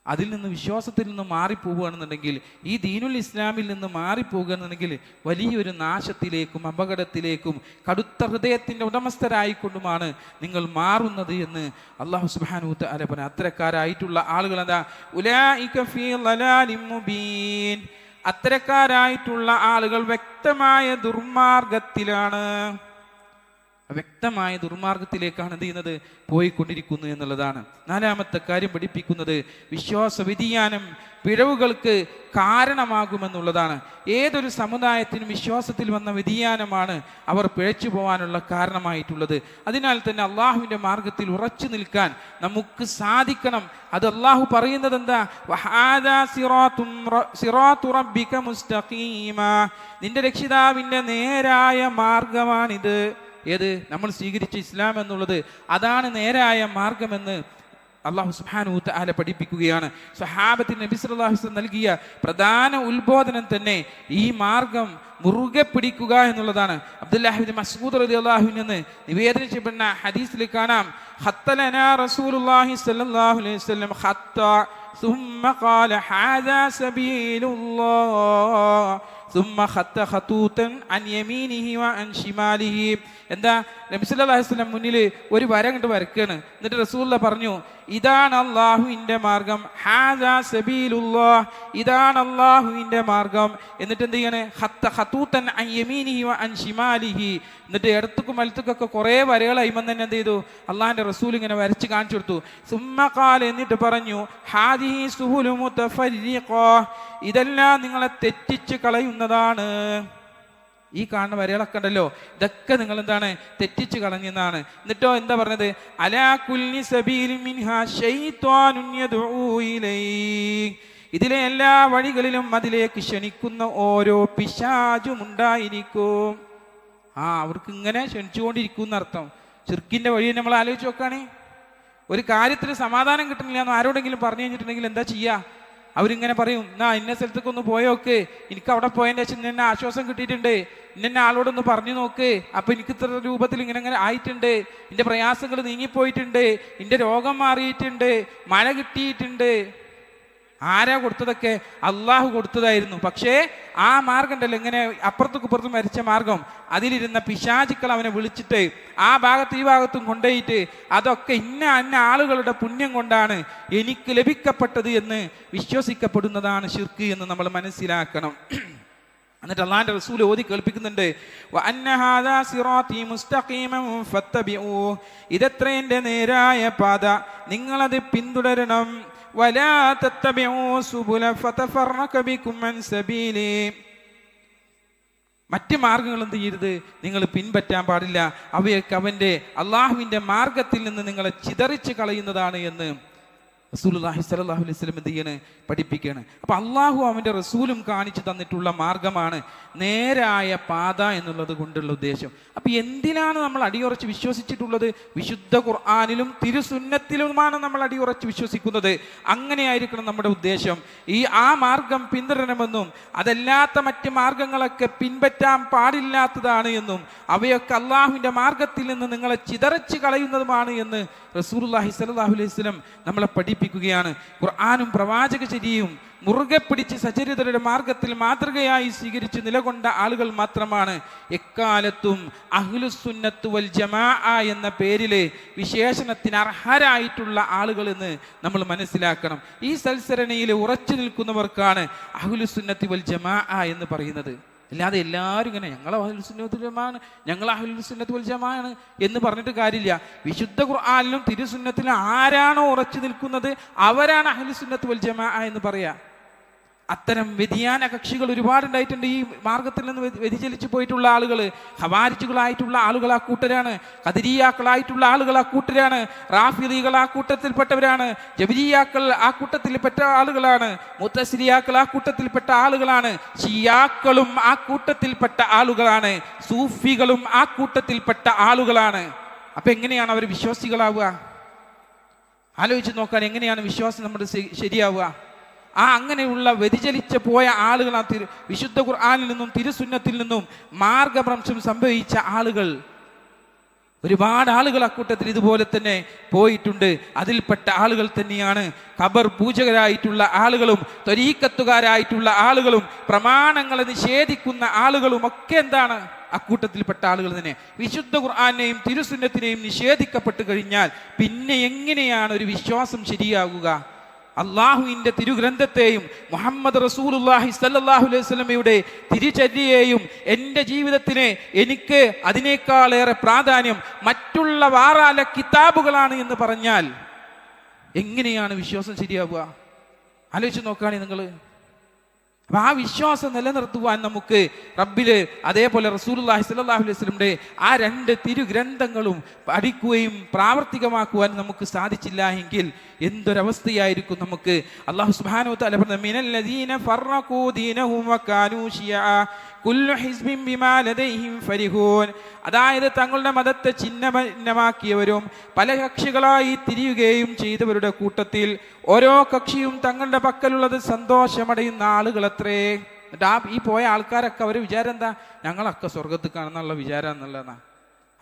അതിൽ നിന്ന് വിശ്വാസത്തിൽ നിന്ന് മാറിപ്പോവുകയാണെന്നുണ്ടെങ്കിൽ, ഈ ദീനുൽ ഇസ്ലാമിൽ നിന്ന് മാറിപ്പോവുകയാണെന്നുണ്ടെങ്കിൽ വലിയൊരു നാശത്തിലേക്കും അപകടത്തിലേക്കും കടുത്ത ഹൃദയത്തിൻ്റെ ഉടമസ്ഥരായിക്കൊണ്ടുമാണ് നിങ്ങൾ മാറുന്നത് എന്ന് അല്ലാഹു സുബ്ഹാനഹു വ തആല പറഞ്ഞു. അത്തരക്കാരായിട്ടുള്ള ആളുകൾ എന്താ, ഉലൈക ഫീ ളലാലിൻ മുബീൻ, അത്തരക്കാരായിട്ടുള്ള ആളുകൾ വ്യക്തമായ ദുർമാർഗത്തിലാണ്, വ്യക്തമായ ദുർമാർഗത്തിലേക്കാണ് എന്ത് ചെയ്യുന്നത്, പോയിക്കൊണ്ടിരിക്കുന്നു എന്നുള്ളതാണ്. നാലാമത്തെ കാര്യം പഠിപ്പിക്കുന്നത് വിശ്വാസ വ്യതിയാനം പിഴവുകൾക്ക് കാരണമാകുമെന്നുള്ളതാണ്. ഏതൊരു സമുദായത്തിനും വിശ്വാസത്തിൽ വന്ന വ്യതിയാനമാണ് അവർ പിഴച്ചു പോകാനുള്ള കാരണമായിട്ടുള്ളത്. അതിനാൽ തന്നെ അള്ളാഹുവിൻ്റെ മാർഗത്തിൽ ഉറച്ചു നിൽക്കാൻ നമുക്ക് സാധിക്കണം. അത് അള്ളാഹു പറയുന്നത് എന്താ, വഹാദാ സിറാത്തു റബ്ബിക മുസ്തഖീമ, നിന്റെ രക്ഷിതാവിൻ്റെ നേരായ മാർഗമാണിത്. ഏത്? നമ്മൾ സ്വീകരിച്ച ഇസ്ലാം എന്നുള്ളത് അതാണ് നേരായ മാർഗമെന്ന് അല്ലാഹു സുബ്ഹാനഹു വ തആല പഠിപ്പിക്കുകയാണ്. സ്വഹാബത്തിന് നബി സല്ലല്ലാഹു അലൈഹി വസല്ലം നൽകിയ പ്രധാന ഉത്ബോധനം തന്നെ ഈ മാർഗം മുറുകെ പിടിക്കുക എന്നുള്ളതാണ്. അബ്ദുല്ലാഹി ഇബ്നു മസ്ഊദ് റളിയല്ലാഹു അൻഹു നിന്ന് നിവേദനം ചെയ്യപ്പെടുന്ന ഹദീസിൽ കാണാം, ഖത്തലനാ റസൂലുള്ളാഹി സ്വല്ലല്ലാഹു അലൈഹി വസല്ലം ഖത്ത ثم قال هذا سبيل الله ثم خط خطوطا عن يمينه وعن شماله. എന്താ, നബി സല്ലല്ലാഹു അലൈഹി വസല്ലം മുന്നിൽ ഒരു വര കണ്ട് വരക്കുകയാണ്. എന്നിട്ട് റസൂലുള്ളാഹി പറഞ്ഞു, ഇതാണ് അള്ളാഹുവിൻ്റെ മാർഗം, ഹാദാ സബീലുല്ലാഹ്, ഇതാണ് അള്ളാഹുവിൻ്റെ മാർഗം. എന്നിട്ട് എന്ത് ചെയ്യണേ, ഖത്ത ഖതൂതൻ അൻ യമീനിഹി വ അൻ ശിമാലിഹി, എന്നിട്ട് ഇടത്തുക്കും വലത്തുക്കൊക്കെ കുറേ വരകൾ അയിമൻ തന്നെ എന്ത് ചെയ്തു, അള്ളാഹിൻ്റെ റസൂൽ ഇങ്ങനെ വരച്ച് കാണിച്ചു കൊടുത്തു. സുമ്മ ഖാല, എന്നിട്ട് പറഞ്ഞു, ഹാദിഹി സുഹുലു മുതഫരിഖ, ഇതെല്ലാം നിങ്ങളെ തെറ്റിച്ച് കളയുന്നതാണ്. ഈ കാണുന്ന വരകളൊക്കെ ഉണ്ടല്ലോ, ഇതൊക്കെ നിങ്ങൾ എന്താണ്, തെറ്റിച്ച് കളഞ്ഞെന്നാണ്. എന്നിട്ടോ എന്താ പറഞ്ഞത്, അലാ കുല്ലി സബീലിൻ മിൻഹാ ശൈത്വാനുൻ യദ്ഉ ഇലൈഹി, ഇതിലെ എല്ലാ വഴികളിലും അതിലേക്ക് ക്ഷണിക്കുന്ന ഓരോ പിശാചും ഉണ്ടായിരിക്കും. അവർക്ക് ഇങ്ങനെ ക്ഷണിച്ചുകൊണ്ടിരിക്കും എന്നർത്ഥം. ശിർക്കിന്റെ വഴി നമ്മൾ ആലോചിച്ച് നോക്കുകയാണെ, ഒരു കാര്യത്തിന് സമാധാനം കിട്ടുന്നില്ല എന്ന് ആരോടെങ്കിലും പറഞ്ഞു കഴിഞ്ഞിട്ടുണ്ടെങ്കിൽ എന്താ ചെയ്യുക? അവരിങ്ങനെ പറയും, എന്നാ ഇന്ന സ്ഥലത്തേക്ക് ഒന്ന് പോയോക്ക്, എനിക്ക് അവിടെ പോയതിൻ്റെ ശേഷം ഇന്നെ ആശ്വാസം കിട്ടിയിട്ടുണ്ട്, ഇന്ന ആളോടൊന്ന് പറഞ്ഞു നോക്ക്, അപ്പൊ എനിക്ക് ഇത്ര രൂപത്തിൽ ഇങ്ങനെ ആയിട്ടുണ്ട്, എൻ്റെ പ്രയാസങ്ങൾ നീങ്ങിപ്പോയിട്ടുണ്ട്, എൻ്റെ രോഗം മാറിയിട്ടുണ്ട്, മഴ കിട്ടിയിട്ടുണ്ട്. ആരാ കൊടുത്തതൊക്കെ? അള്ളാഹു കൊടുത്തതായിരുന്നു. പക്ഷേ ആ മാർഗം ഉണ്ടല്ലോ, ഇങ്ങനെ അപ്പുറത്തും ഇപ്പുറത്തും വരച്ച മാർഗം, അതിലിരുന്ന പിശാചുക്കൾ അവനെ വിളിച്ചിട്ട് ആ ഭാഗത്ത് ഈ ഭാഗത്തും കൊണ്ടുപോയിട്ട് അതൊക്കെ ഇന്ന ആളുകളുടെ പുണ്യം കൊണ്ടാണ് എനിക്ക് ലഭിക്കപ്പെട്ടത് എന്ന് വിശ്വസിക്കപ്പെടുന്നതാണ് ശിർക്ക് എന്ന് നമ്മൾ മനസ്സിലാക്കണം. എന്നിട്ട് അള്ളാന്റെ റസൂൽ ഓതി കേൾപ്പിക്കുന്നുണ്ട്, ഇതത്ര എന്റെ നേരായ പാത, നിങ്ങളത് പിന്തുടരണം. വലാ തത്തബിഊ സുബുല ഫതഫറക ബികും അൻ സബീലി, മറ്റ് മാർഗങ്ങൾ എന്ത് ചെയ്യരുത്, നിങ്ങൾ പിൻപറ്റാൻ പാടില്ല. അവയൊക്കെ അവന്റെ അള്ളാഹുവിന്റെ മാർഗത്തിൽ നിന്ന് നിങ്ങളെ ചിതറിച്ച് കളയുന്നതാണ് എന്ന് റസൂലുള്ളാഹി സ്വല്ലല്ലാഹു അലൈഹി വസല്ലം എന്ത് ചെയ്യാണ്? പഠിപ്പിക്കുകയാണ്. അപ്പൊ അള്ളാഹു അവന്റെ റസൂലും കാണിച്ചു തന്നിട്ടുള്ള മാർഗമാണ് നേരായ പാത എന്നുള്ളത് കൊണ്ടുള്ള ഉദ്ദേശം. അപ്പൊ എന്തിനാണ് നമ്മൾ അടിയുറച്ച് വിശ്വസിച്ചിട്ടുള്ളത്? വിശുദ്ധ ഖുർആനിലും തിരുസുന്നത്തിലുമാണ് നമ്മൾ അടിയുറച്ച് വിശ്വസിക്കുന്നത്. അങ്ങനെയായിരിക്കണം നമ്മുടെ ഉദ്ദേശം. ആ മാർഗം പിന്തുടരണമെന്നും അതല്ലാത്ത മറ്റ് മാർഗങ്ങളൊക്കെ പിൻപറ്റാൻ പാടില്ലാത്തതാണ് എന്നും അവയൊക്കെ അള്ളാഹുവിന്റെ മാർഗത്തിൽ നിന്ന് നിങ്ങളെ ചിതറിച്ച് കളയുന്നതുമാണ് എന്ന് റസൂലുള്ളാഹി സ്വല്ലല്ലാഹു അലൈഹി വസല്ലം നമ്മളെ പഠിപ്പിക്കുകയാണ്. ഖുർആനും പ്രവാചക ചര്യയും മുറുകെ പിടിച്ച് സച്ചരിതരുടെ മാർഗത്തിൽ മാതൃകയായി സ്വീകരിച്ച് നിലകൊണ്ട ആളുകൾ മാത്രമാണ് എക്കാലത്തും അഹ്ലുസുന്നത്ത് വൽ ജമാഅ എന്ന പേരിലെ വിശേഷണത്തിന് അർഹരായിട്ടുള്ള ആളുകൾ എന്ന് നമ്മൾ മനസ്സിലാക്കണം. ഈ സൽസരണയിൽ ഉറച്ചു നിൽക്കുന്നവർക്കാണ് അഹ്ലുസുന്നത്ത് വൽ ജമാഅ എന്ന് പറയുന്നത്. അല്ലാതെ എല്ലാവരും ഇങ്ങനെ ഞങ്ങൾ അഹ്ലുസുന്നത്ത് വൽ ജമാഅ, ഞങ്ങൾ അഹ്ലുസുന്നത്ത് വൽ ജമാഅ ആണ് എന്ന് പറഞ്ഞിട്ട് കാര്യമില്ല. വിശുദ്ധ ഖുർആനിലും തിരുസുന്നത്തിലും ആരാണോ ഉറച്ചു നിൽക്കുന്നത് അവരാണ് അഹ്ലുസുന്നത്ത് വൽ ജമാഅ എന്ന് പറയാ. അത്തരം വ്യതിയാന കക്ഷികൾ ഒരുപാടുണ്ടായിട്ടുണ്ട്. ഈ മാർഗത്തിൽ നിന്ന് വ്യതിചലിച്ചു പോയിട്ടുള്ള ആളുകൾ ഖവാരിജുകളായിട്ടുള്ള ആളുകൾ ആ കൂട്ടരാണ്, ഖദരിയാക്കളായിട്ടുള്ള ആളുകൾ ആ കൂട്ടരാണ്, റാഫിദികൾ ആ കൂട്ടത്തിൽപ്പെട്ടവരാണ്, ജബരിയാക്കൾ ആ കൂട്ടത്തിൽപ്പെട്ട ആളുകളാണ്, മുത്തസിലിയാക്കൾ ആ കൂട്ടത്തിൽപ്പെട്ട ആളുകളാണ്, ഷിയാക്കളും ആ കൂട്ടത്തിൽപ്പെട്ട ആളുകളാണ്, സൂഫികളും ആ കൂട്ടത്തിൽപ്പെട്ട ആളുകളാണ്. അപ്പൊ എങ്ങനെയാണ് അവർ വിശ്വാസികളാവുക? ആലോചിച്ച് നോക്കാൻ എങ്ങനെയാണ് വിശ്വാസം നമ്മുടെ ശരിയാവുക? അങ്ങനെയുള്ള വ്യതിചലിച്ച് പോയ ആളുകൾ, വിശുദ്ധ ഖുർആനിൽ നിന്നും തിരുസുന്നത്തിൽ നിന്നും മാർഗഭ്രംശം സംഭവിച്ച ആളുകൾ ഒരുപാട് ആളുകൾ അക്കൂട്ടത്തിൽ ഇതുപോലെ തന്നെ പോയിട്ടുണ്ട്. അതിൽപ്പെട്ട ആളുകൾ തന്നെയാണ് ഖബർ പൂജകരായിട്ടുള്ള ആളുകളും ത്വരീഖത്തുകാരായിട്ടുള്ള ആളുകളും പ്രമാണങ്ങളെ നിഷേധിക്കുന്ന ആളുകളും ഒക്കെ എന്താണ്? അക്കൂട്ടത്തിൽപ്പെട്ട ആളുകൾ തന്നെ. വിശുദ്ധ ഖുർആനെയും തിരുസുന്നത്തിനെയും നിഷേധിക്കപ്പെട്ട് കഴിഞ്ഞാൽ പിന്നെ എങ്ങനെയാണ് ഒരു വിശ്വാസം ശരിയാകുക? അള്ളാഹുവിന്റെ തിരുഗ്രന്ഥത്തെയും മുഹമ്മദ് റസൂലുള്ളാഹി സ്വല്ലല്ലാഹു അലൈഹി വസല്ലമയുടെ തിരുചര്യയെയും എൻ്റെ ജീവിതത്തിന് എനിക്ക് അതിനേക്കാളേറെ പ്രാധാന്യം മറ്റുള്ള വാറാല കിതാബുകളാണ് എന്ന് പറഞ്ഞാൽ എങ്ങനെയാണ് വിശ്വാസം ശരിയാവുക? ആലോചിച്ച് നോക്കുകയാണെങ്കിൽ നിങ്ങൾ. അപ്പൊ ആ വിശ്വാസം നിലനിർത്തുവാൻ നമുക്ക് റബ്ബില് അതേപോലെ റസൂലുള്ളാഹി സ്വല്ലല്ലാഹു അലൈഹി വസല്ലമയുടെ ആ രണ്ട് തിരുഗ്രന്ഥങ്ങളും പഠിക്കുകയും പ്രാവർത്തികമാക്കുവാൻ നമുക്ക് സാധിച്ചില്ല എങ്കിൽ എന്തൊരവസ്ഥയായിരിക്കും നമുക്ക്? അല്ലാഹു സുബ്ഹാനഹു വ തആല പറഞ്ഞു, മിനല്ലദീന ഫറഖൂ ദീനഹും വകാനൂ ശിയഅ കുല്ലു ഹിസ്ബിൻ ബിമാ ലദൈഹിം ഫരിഹൂൻ. അതായത് തങ്ങളുടെ മതത്തെ ഛിന്നഭിന്നമാക്കിയവരും പല കക്ഷികളായി തിരിയുകയും ചെയ്തവരുടെ കൂട്ടത്തിൽ ഓരോ കക്ഷിയും തങ്ങളുടെ പക്കലുള്ളത് സന്തോഷമടയുന്ന ആളുകളത്രേ. എന്നിട്ട് ഈ പോയ ആൾക്കാരൊക്കെ അവർ വിചാരം എന്താ? ഞങ്ങളൊക്കെ സ്വർഗത്തിൽ കാണുന്നുള്ള വിചാരം എന്നുള്ളതാ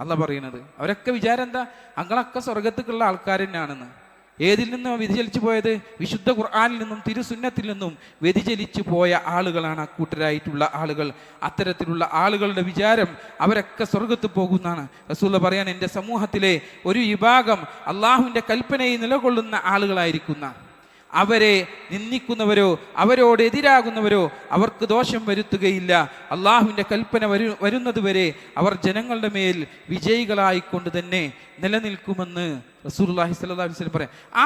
അല്ലാഹ് പറയുന്നത്. അവരൊക്കെ വിചാരം എന്താ? ഞങ്ങളൊക്കെ സ്വർഗത്തിലുള്ള ആൾക്കാർ തന്നെയാണെന്ന്. ഏതിൽ നിന്നും വ്യതിചലിച്ചു പോയത്? വിശുദ്ധ ഖുർആനിൽ നിന്നും തിരുസുന്നത്തിൽ നിന്നും വ്യതിചലിച്ചു പോയ ആളുകളാണ് അക്കൂട്ടരായിട്ടുള്ള ആളുകൾ. അത്തരത്തിലുള്ള ആളുകളുടെ വിചാരം അവരൊക്കെ സ്വർഗത്ത് പോകുന്നതാണ്. റസൂൽ പറയാൻ, എൻ്റെ സമൂഹത്തിലെ ഒരു വിഭാഗം അള്ളാഹുവിൻ്റെ കൽപ്പനയിൽ നിലകൊള്ളുന്ന ആളുകളായിരിക്കുന്ന, അവരെ നിന്ദിക്കുന്നവരോ അവരോട് എതിരാകുന്നവരോ അവർക്ക് ദോഷം വരുത്തുകയില്ല. അള്ളാഹുവിൻ്റെ കൽപ്പന വരുന്നത് വരെ അവർ ജനങ്ങളുടെ മേൽ വിജയികളായിക്കൊണ്ട് തന്നെ നിലനിൽക്കുമെന്ന് റസൂലുള്ളാഹി സ്വല്ലല്ലാഹു അലൈഹി വസല്ലം പറയാം. ആ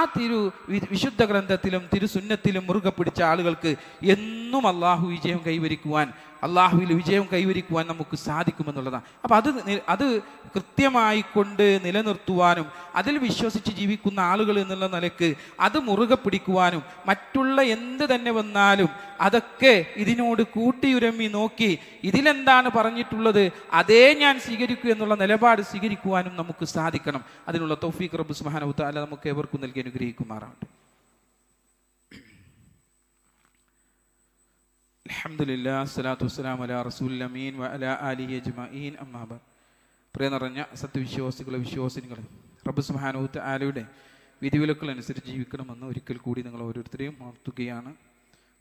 വിശുദ്ധ ഗ്രന്ഥത്തിലും തിരുസുന്നത്തിലും മുറുകെ പിടിച്ച ആളുകൾക്ക് എന്നും അള്ളാഹുവിൽ വിജയം കൈവരിക്കുവാൻ നമുക്ക് സാധിക്കുമെന്നുള്ളതാണ്. അപ്പം അത് കൃത്യമായി കൊണ്ട് നിലനിർത്തുവാനും അതിൽ വിശ്വസിച്ച് ജീവിക്കുന്ന ആളുകൾ എന്നുള്ള നിലക്ക് അത് മുറുകെ പിടിക്കുവാനും മറ്റുള്ള എന്ത് തന്നെ വന്നാലും അതൊക്കെ ഇതിനോട് കൂട്ടിയുരമ്മി നോക്കി ഇതിലെന്താണ് പറഞ്ഞിട്ടുള്ളത് അതേ ഞാൻ സ്വീകരിക്കൂ എന്നുള്ള നിലപാട് സ്വീകരിക്കുവാനും നമുക്ക് സാധിക്കണം. അതിനുള്ള തൗഫീഖ് റബ്ബ് സുബ്ഹാനഹു വ തആല നമുക്ക് ഏവർക്കും നൽകി അനുഗ്രഹിക്കുമാറാവട്ടെ. അൽഹംദുലില്ലാ സ്വലാത്തു വസ്സലാമു അലാ റസൂലിൽ അമീൻ വ അലാ ആലിഹി അജ്മഈൻ അമ്മാ ബഅദ്. പ്രിയ നിറഞ്ഞ സത്യവിശ്വാസികളെ, വിശ്വാസിനികളെ, റബ്ബ് സുബ്ഹാനഹു വ തആലയുടെ വിധിവിലക്കുകൾ അനുസരിച്ച് ജീവിക്കണമെന്ന് ഒരിക്കൽ കൂടി നിങ്ങൾ ഓരോരുത്തരെയും ഉണർത്തുകയാണ്,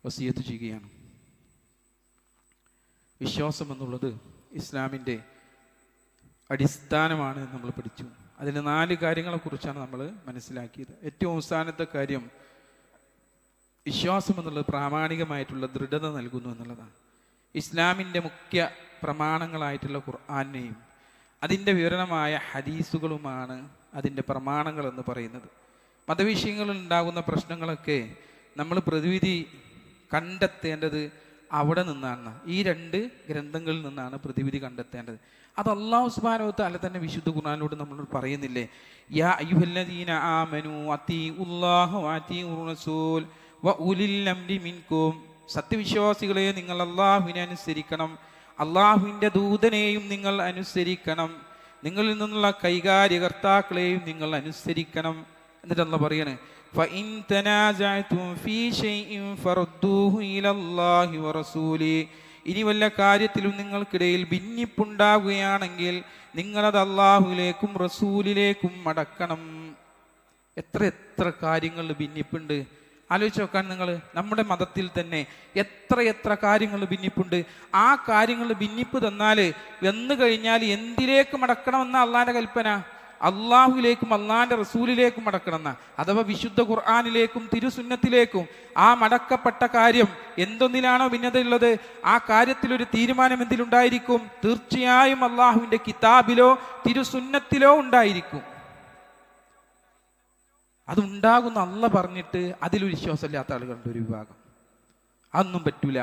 വസിയത്ത് ചെയ്യുകയാണ്. വിശ്വാസം എന്നുള്ളത് ഇസ്ലാമിൻ്റെ അടിസ്ഥാനമാണ് നമ്മൾ പഠിച്ചു. അതിൽ 4 കാര്യങ്ങളെക്കുറിച്ചാണ് നമ്മൾ മനസ്സിലാക്കിയത്. ഏറ്റവും അവസാനത്തെ കാര്യം, വിശ്വാസം എന്നുള്ളത് പ്രാമാണികമായിട്ടുള്ള ദൃഢത നൽകുന്നു എന്നുള്ളതാണ്. ഇസ്ലാമിൻ്റെ മുഖ്യ പ്രമാണങ്ങളായിട്ടുള്ള ഖുർആനെയും അതിൻ്റെ വിവരണമായ ഹദീസുകളുമാണ് അതിൻ്റെ പ്രമാണങ്ങൾ എന്ന് പറയുന്നത്. മതവിഷയങ്ങളിൽ ഉണ്ടാകുന്ന പ്രശ്നങ്ങളൊക്കെ നമ്മൾ പ്രതിവിധി കണ്ടെത്തേണ്ടത് അവിടെ നിന്നാണ്. ഈ 2 ഗ്രന്ഥങ്ങളിൽ നിന്നാണ് പ്രതിവിധി കണ്ടെത്തേണ്ടത്. അത് അല്ലാഹു സുബ്ഹാനഹു വ തആല തന്നെ വിശുദ്ധ ഖുർആനിലൂടെ നമ്മളോട് പറയുന്നില്ലേ, യാ അയ്യുഹല്ലദീന ആമനൂ അത്തീഉല്ലാഹ വഅതീഉർ റസൂൽ വഉലിൽ അംരി മിൻകും. സത്യവിശ്വാസികളെ, നിങ്ങൾ അല്ലാഹുവിനെ അനുസരിക്കണം, അല്ലാഹുവിൻ്റെ ദൂതനെയും നിങ്ങൾ അനുസരിക്കണം, നിങ്ങളിൽ നിന്നുള്ള കൈകാര്യകർത്താക്കളെയും നിങ്ങൾ അനുസരിക്കണം. എന്നിട്ട് അല്ലാഹു പറയാണ്, ഫഇൻ തനാസഅതും ഫീ ശൈഇൻ ഫറദ്ദൂഹു ഇലല്ലാഹി വറസൂലി. ഇനി വല്ല കാര്യത്തിലും നിങ്ങൾക്കിടയിൽ ഭിന്നിപ്പുണ്ടാവുകയാണെങ്കിൽ നിങ്ങളത് അല്ലാഹുവിലേക്കും റസൂലിലേക്കും മടക്കണം. എത്ര കാര്യങ്ങളിൽ ഭിന്നിപ്പുണ്ട് ആലോചിച്ച് നോക്കാൻ നിങ്ങൾ. നമ്മുടെ മതത്തിൽ തന്നെ എത്ര കാര്യങ്ങൾ ഭിന്നിപ്പുണ്ട്. ആ കാര്യങ്ങൾ ഭിന്നിപ്പ് തന്നാൽ വന്നു കഴിഞ്ഞാൽ എന്തിലേക്ക് മടക്കണമെന്ന അള്ളാന്റെ കൽപ്പന? അള്ളാഹുലേക്കും അള്ളാന്റെ റസൂലിലേക്കും മടക്കണമെന്ന, അഥവാ വിശുദ്ധ ഖുർആനിലേക്കും തിരുസുന്നത്തിലേക്കും. ആ മടക്കപ്പെട്ട കാര്യം എന്തൊന്നിലാണോ ഭിന്നതയുള്ളത്, ആ കാര്യത്തിലൊരു തീരുമാനം എന്തിലുണ്ടായിരിക്കും? തീർച്ചയായും അള്ളാഹുവിന്റെ കിതാബിലോ തിരുസുന്നത്തിലോ ഉണ്ടായിരിക്കും. അതുണ്ടാകുന്ന അള്ള പറഞ്ഞിട്ട് അതിലൊരു വിശ്വാസമില്ലാത്ത ആളുകളുണ്ട് ഒരു വിഭാഗം. അതൊന്നും പറ്റൂല,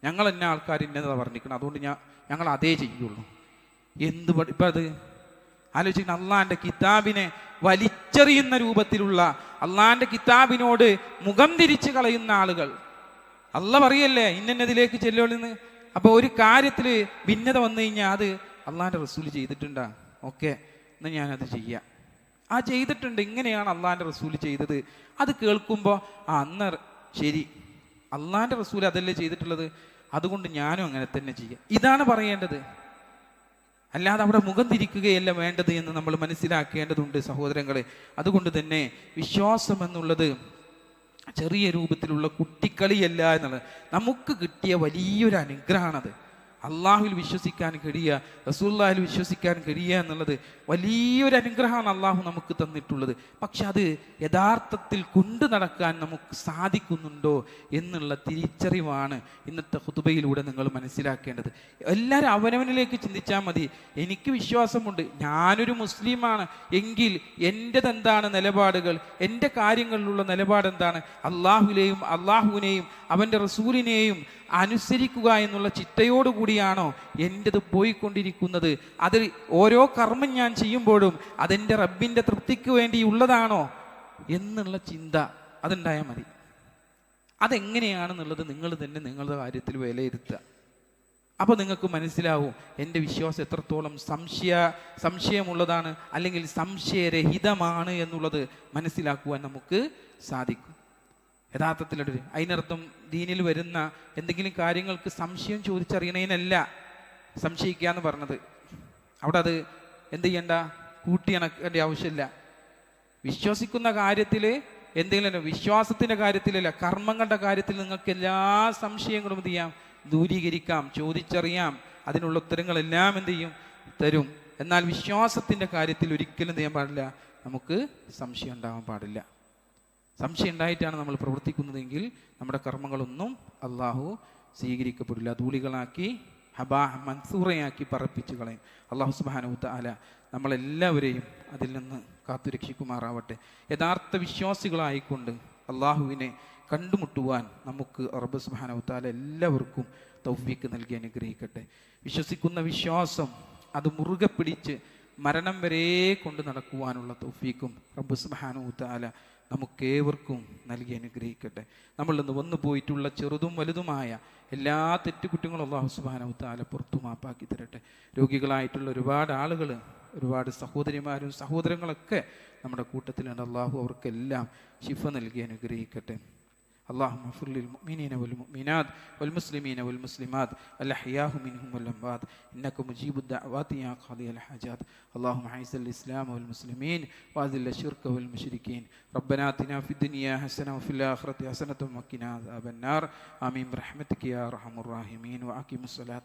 ഞങ്ങൾ എന്നെ ആൾക്കാർ ഇന്നതാ പറഞ്ഞിരിക്കണം, അതുകൊണ്ട് ഞങ്ങൾ അതേ ചെയ്യുള്ളൂ. ഇപ്പം അത് ആലോചിക്കണം. അള്ളാന്റെ കിതാബിനെ വലിച്ചെറിയുന്ന രൂപത്തിലുള്ള, അള്ളാന്റെ കിതാബിനോട് മുഖം തിരിച്ച് കളയുന്ന ആളുകൾ. അള്ള പറയല്ലേ ഇന്നതിലേക്ക് ചെല്ലുള്ളെന്ന്. അപ്പൊ ഒരു കാര്യത്തിൽ ഭിന്നത വന്നു കഴിഞ്ഞാൽ അത് അള്ളാന്റെ റസൂൽ ചെയ്തിട്ടുണ്ടാ, ഓക്കെ എന്നാ ഞാനത് ചെയ്യാം. ആ ചെയ്തിട്ടുണ്ട്, ഇങ്ങനെയാണ് അള്ളാന്റെ റസൂൽ ചെയ്തത്. അത് കേൾക്കുമ്പോൾ അന്ന് ശരി, അള്ളാന്റെ റസൂൽ അതല്ലേ ചെയ്തിട്ടുള്ളത്, അതുകൊണ്ട് ഞാനും അങ്ങനെ തന്നെ ചെയ്യാം, ഇതാണ് പറയേണ്ടത്. അല്ലാതെ അവിടെ മുഖം തിരിക്കുകയല്ല വേണ്ടത് എന്ന് നമ്മൾ മനസ്സിലാക്കേണ്ടതുണ്ട് സഹോദരങ്ങളെ. അതുകൊണ്ട് തന്നെ വിശ്വാസം എന്നുള്ളത് ചെറിയ രൂപത്തിലുള്ള കുട്ടിക്കളിയല്ല എന്നുള്ളത് നമുക്ക് കിട്ടിയ വലിയൊരു അനുഗ്രഹമാണത്. അള്ളാഹുവിൽ വിശ്വസിക്കാൻ കഴിയുക, റസൂലുള്ളാഹിൽ വിശ്വസിക്കാൻ കഴിയുക എന്നുള്ളത് വലിയൊരു അനുഗ്രഹമാണ് അള്ളാഹു നമുക്ക് തന്നിട്ടുള്ളത്. പക്ഷെ അത് യഥാർത്ഥത്തിൽ കൊണ്ടു നടക്കാൻ നമുക്ക് സാധിക്കുന്നുണ്ടോ എന്നുള്ള തിരിച്ചറിവാണ് ഇന്നത്തെ ഖുതുബയിലൂടെ നിങ്ങൾ മനസ്സിലാക്കേണ്ടത്. എല്ലാവരും അവനവനിലേക്ക് ചിന്തിച്ചാൽ മതി. എനിക്ക് വിശ്വാസമുണ്ട്, ഞാനൊരു മുസ്ലിമാണ് എങ്കിൽ എൻ്റെതെന്താണ് നിലപാടുകൾ, എൻ്റെ കാര്യങ്ങളിലുള്ള നിലപാട് എന്താണ്? അള്ളാഹുവിനെയും അവൻ്റെ റസൂലിനെയും അനുസരിക്കുക എന്നുള്ള ചിട്ടയോടുകൂടിയാണോ എൻ്റെത് പോയിക്കൊണ്ടിരിക്കുന്നത്? അതിൽ ഓരോ കർമ്മം ഞാൻ ചെയ്യുമ്പോഴും അതെൻ്റെ റബ്ബിൻ്റെ തൃപ്തിക്ക് വേണ്ടിയുള്ളതാണോ എന്നുള്ള ചിന്ത അതുണ്ടായാൽ മതി. അതെങ്ങനെയാണെന്നുള്ളത് നിങ്ങൾ തന്നെ നിങ്ങളുടെ കാര്യത്തിൽ വിലയിരുത്തുക. അപ്പോൾ നിങ്ങൾക്ക് മനസ്സിലാവും എൻ്റെ വിശ്വാസം എത്രത്തോളം സംശയമുള്ളതാണ് അല്ലെങ്കിൽ സംശയരഹിതമാണ് എന്നുള്ളത് മനസ്സിലാക്കുവാൻ നമുക്ക് സാധിക്കും. യഥാർത്ഥത്തിലൊരു അതിനർത്ഥം ദീനിൽ വരുന്ന എന്തെങ്കിലും കാര്യങ്ങൾക്ക് സംശയം ചോദിച്ചറിയണേനല്ല സംശയിക്കുക എന്ന് പറഞ്ഞത്. അവിടെ അത് എന്ത് ചെയ്യണ്ട, കൂട്ടിയണക്കേണ്ട ആവശ്യമില്ല. വിശ്വസിക്കുന്ന കാര്യത്തിൽ എന്തെങ്കിലും, വിശ്വാസത്തിൻ്റെ കാര്യത്തിലല്ല, കർമ്മങ്ങളുടെ കാര്യത്തിൽ നിങ്ങൾക്ക് എല്ലാ സംശയങ്ങളും എന്ത് ചെയ്യാം, ദൂരീകരിക്കാം, ചോദിച്ചറിയാം. അതിനുള്ള ഉത്തരങ്ങളെല്ലാം എന്ത് ചെയ്യും, തരും. എന്നാൽ വിശ്വാസത്തിൻ്റെ കാര്യത്തിൽ ഒരിക്കലും എന്ത് ചെയ്യാൻ പാടില്ല, നമുക്ക് സംശയം ഉണ്ടാവാൻ പാടില്ല. സംശയം ഉണ്ടായിട്ടാണ് നമ്മൾ പ്രവർത്തിക്കുന്നതെങ്കിൽ നമ്മുടെ കർമ്മങ്ങളൊന്നും അള്ളാഹു സ്വീകരിക്കപ്പെടില്ല. ധൂളികളാക്കി മൻസൂറയാക്കി പറപ്പിച്ചു കളയും. അള്ളാഹു സുബ്ഹാനഹു വ തആല നമ്മളെല്ലാവരെയും അതിൽ നിന്ന് കാത്തുരക്ഷിക്കുമാറാവട്ടെ. യഥാർത്ഥ വിശ്വാസികളായിക്കൊണ്ട് അള്ളാഹുവിനെ കണ്ടുമുട്ടുവാൻ നമുക്ക് റബ്ബ് സുബ്ഹാനഹു വ തആല എല്ലാവർക്കും തൗഫീക്ക് നൽകി അനുഗ്രഹിക്കട്ടെ. വിശ്വസിക്കുന്ന വിശ്വാസം അത് മുറുകെ പിടിച്ച് മരണം വരെ കൊണ്ട് നടക്കുവാനുള്ള തൗഫീക്കും റബ്ബ് സുബ്ഹാനഹു വ തആല നമുക്കേവർക്കും നൽകി അനുഗ്രഹിക്കട്ടെ. നമ്മൾ ഇന്ന് വന്നു പോയിട്ടുള്ള ചെറുതും വലുതുമായ എല്ലാ തെറ്റുകുറ്റങ്ങളും അല്ലാഹു സുബ്ഹാനഹു വ തആല പുറത്തു മാപ്പാക്കി തരട്ടെ. രോഗികളായിട്ടുള്ള ഒരുപാട് ആളുകൾ, ഒരുപാട് സഹോദരിമാരും സഹോദരങ്ങളൊക്കെ നമ്മുടെ കൂട്ടത്തിലുണ്ട്. അല്ലാഹു അവർക്കെല്ലാം ശിഫ നൽകി അനുഗ്രഹിക്കട്ടെ. اللهم اغفر للمؤمنين والمؤمنات والمسلمين والمسلمات الأحياء منهم والأموات إنك مجيب الدعوات يا قاضي الحاجات. اللهم أعز الإسلام والمسلمين وأذل الشرك والمشركين. ربنا آتنا في الدنيا حسنة وفي الآخرة حسنة وقنا عذاب النار. آمين برحمتك يا أرحم الراحمين. وأقم الصلاة.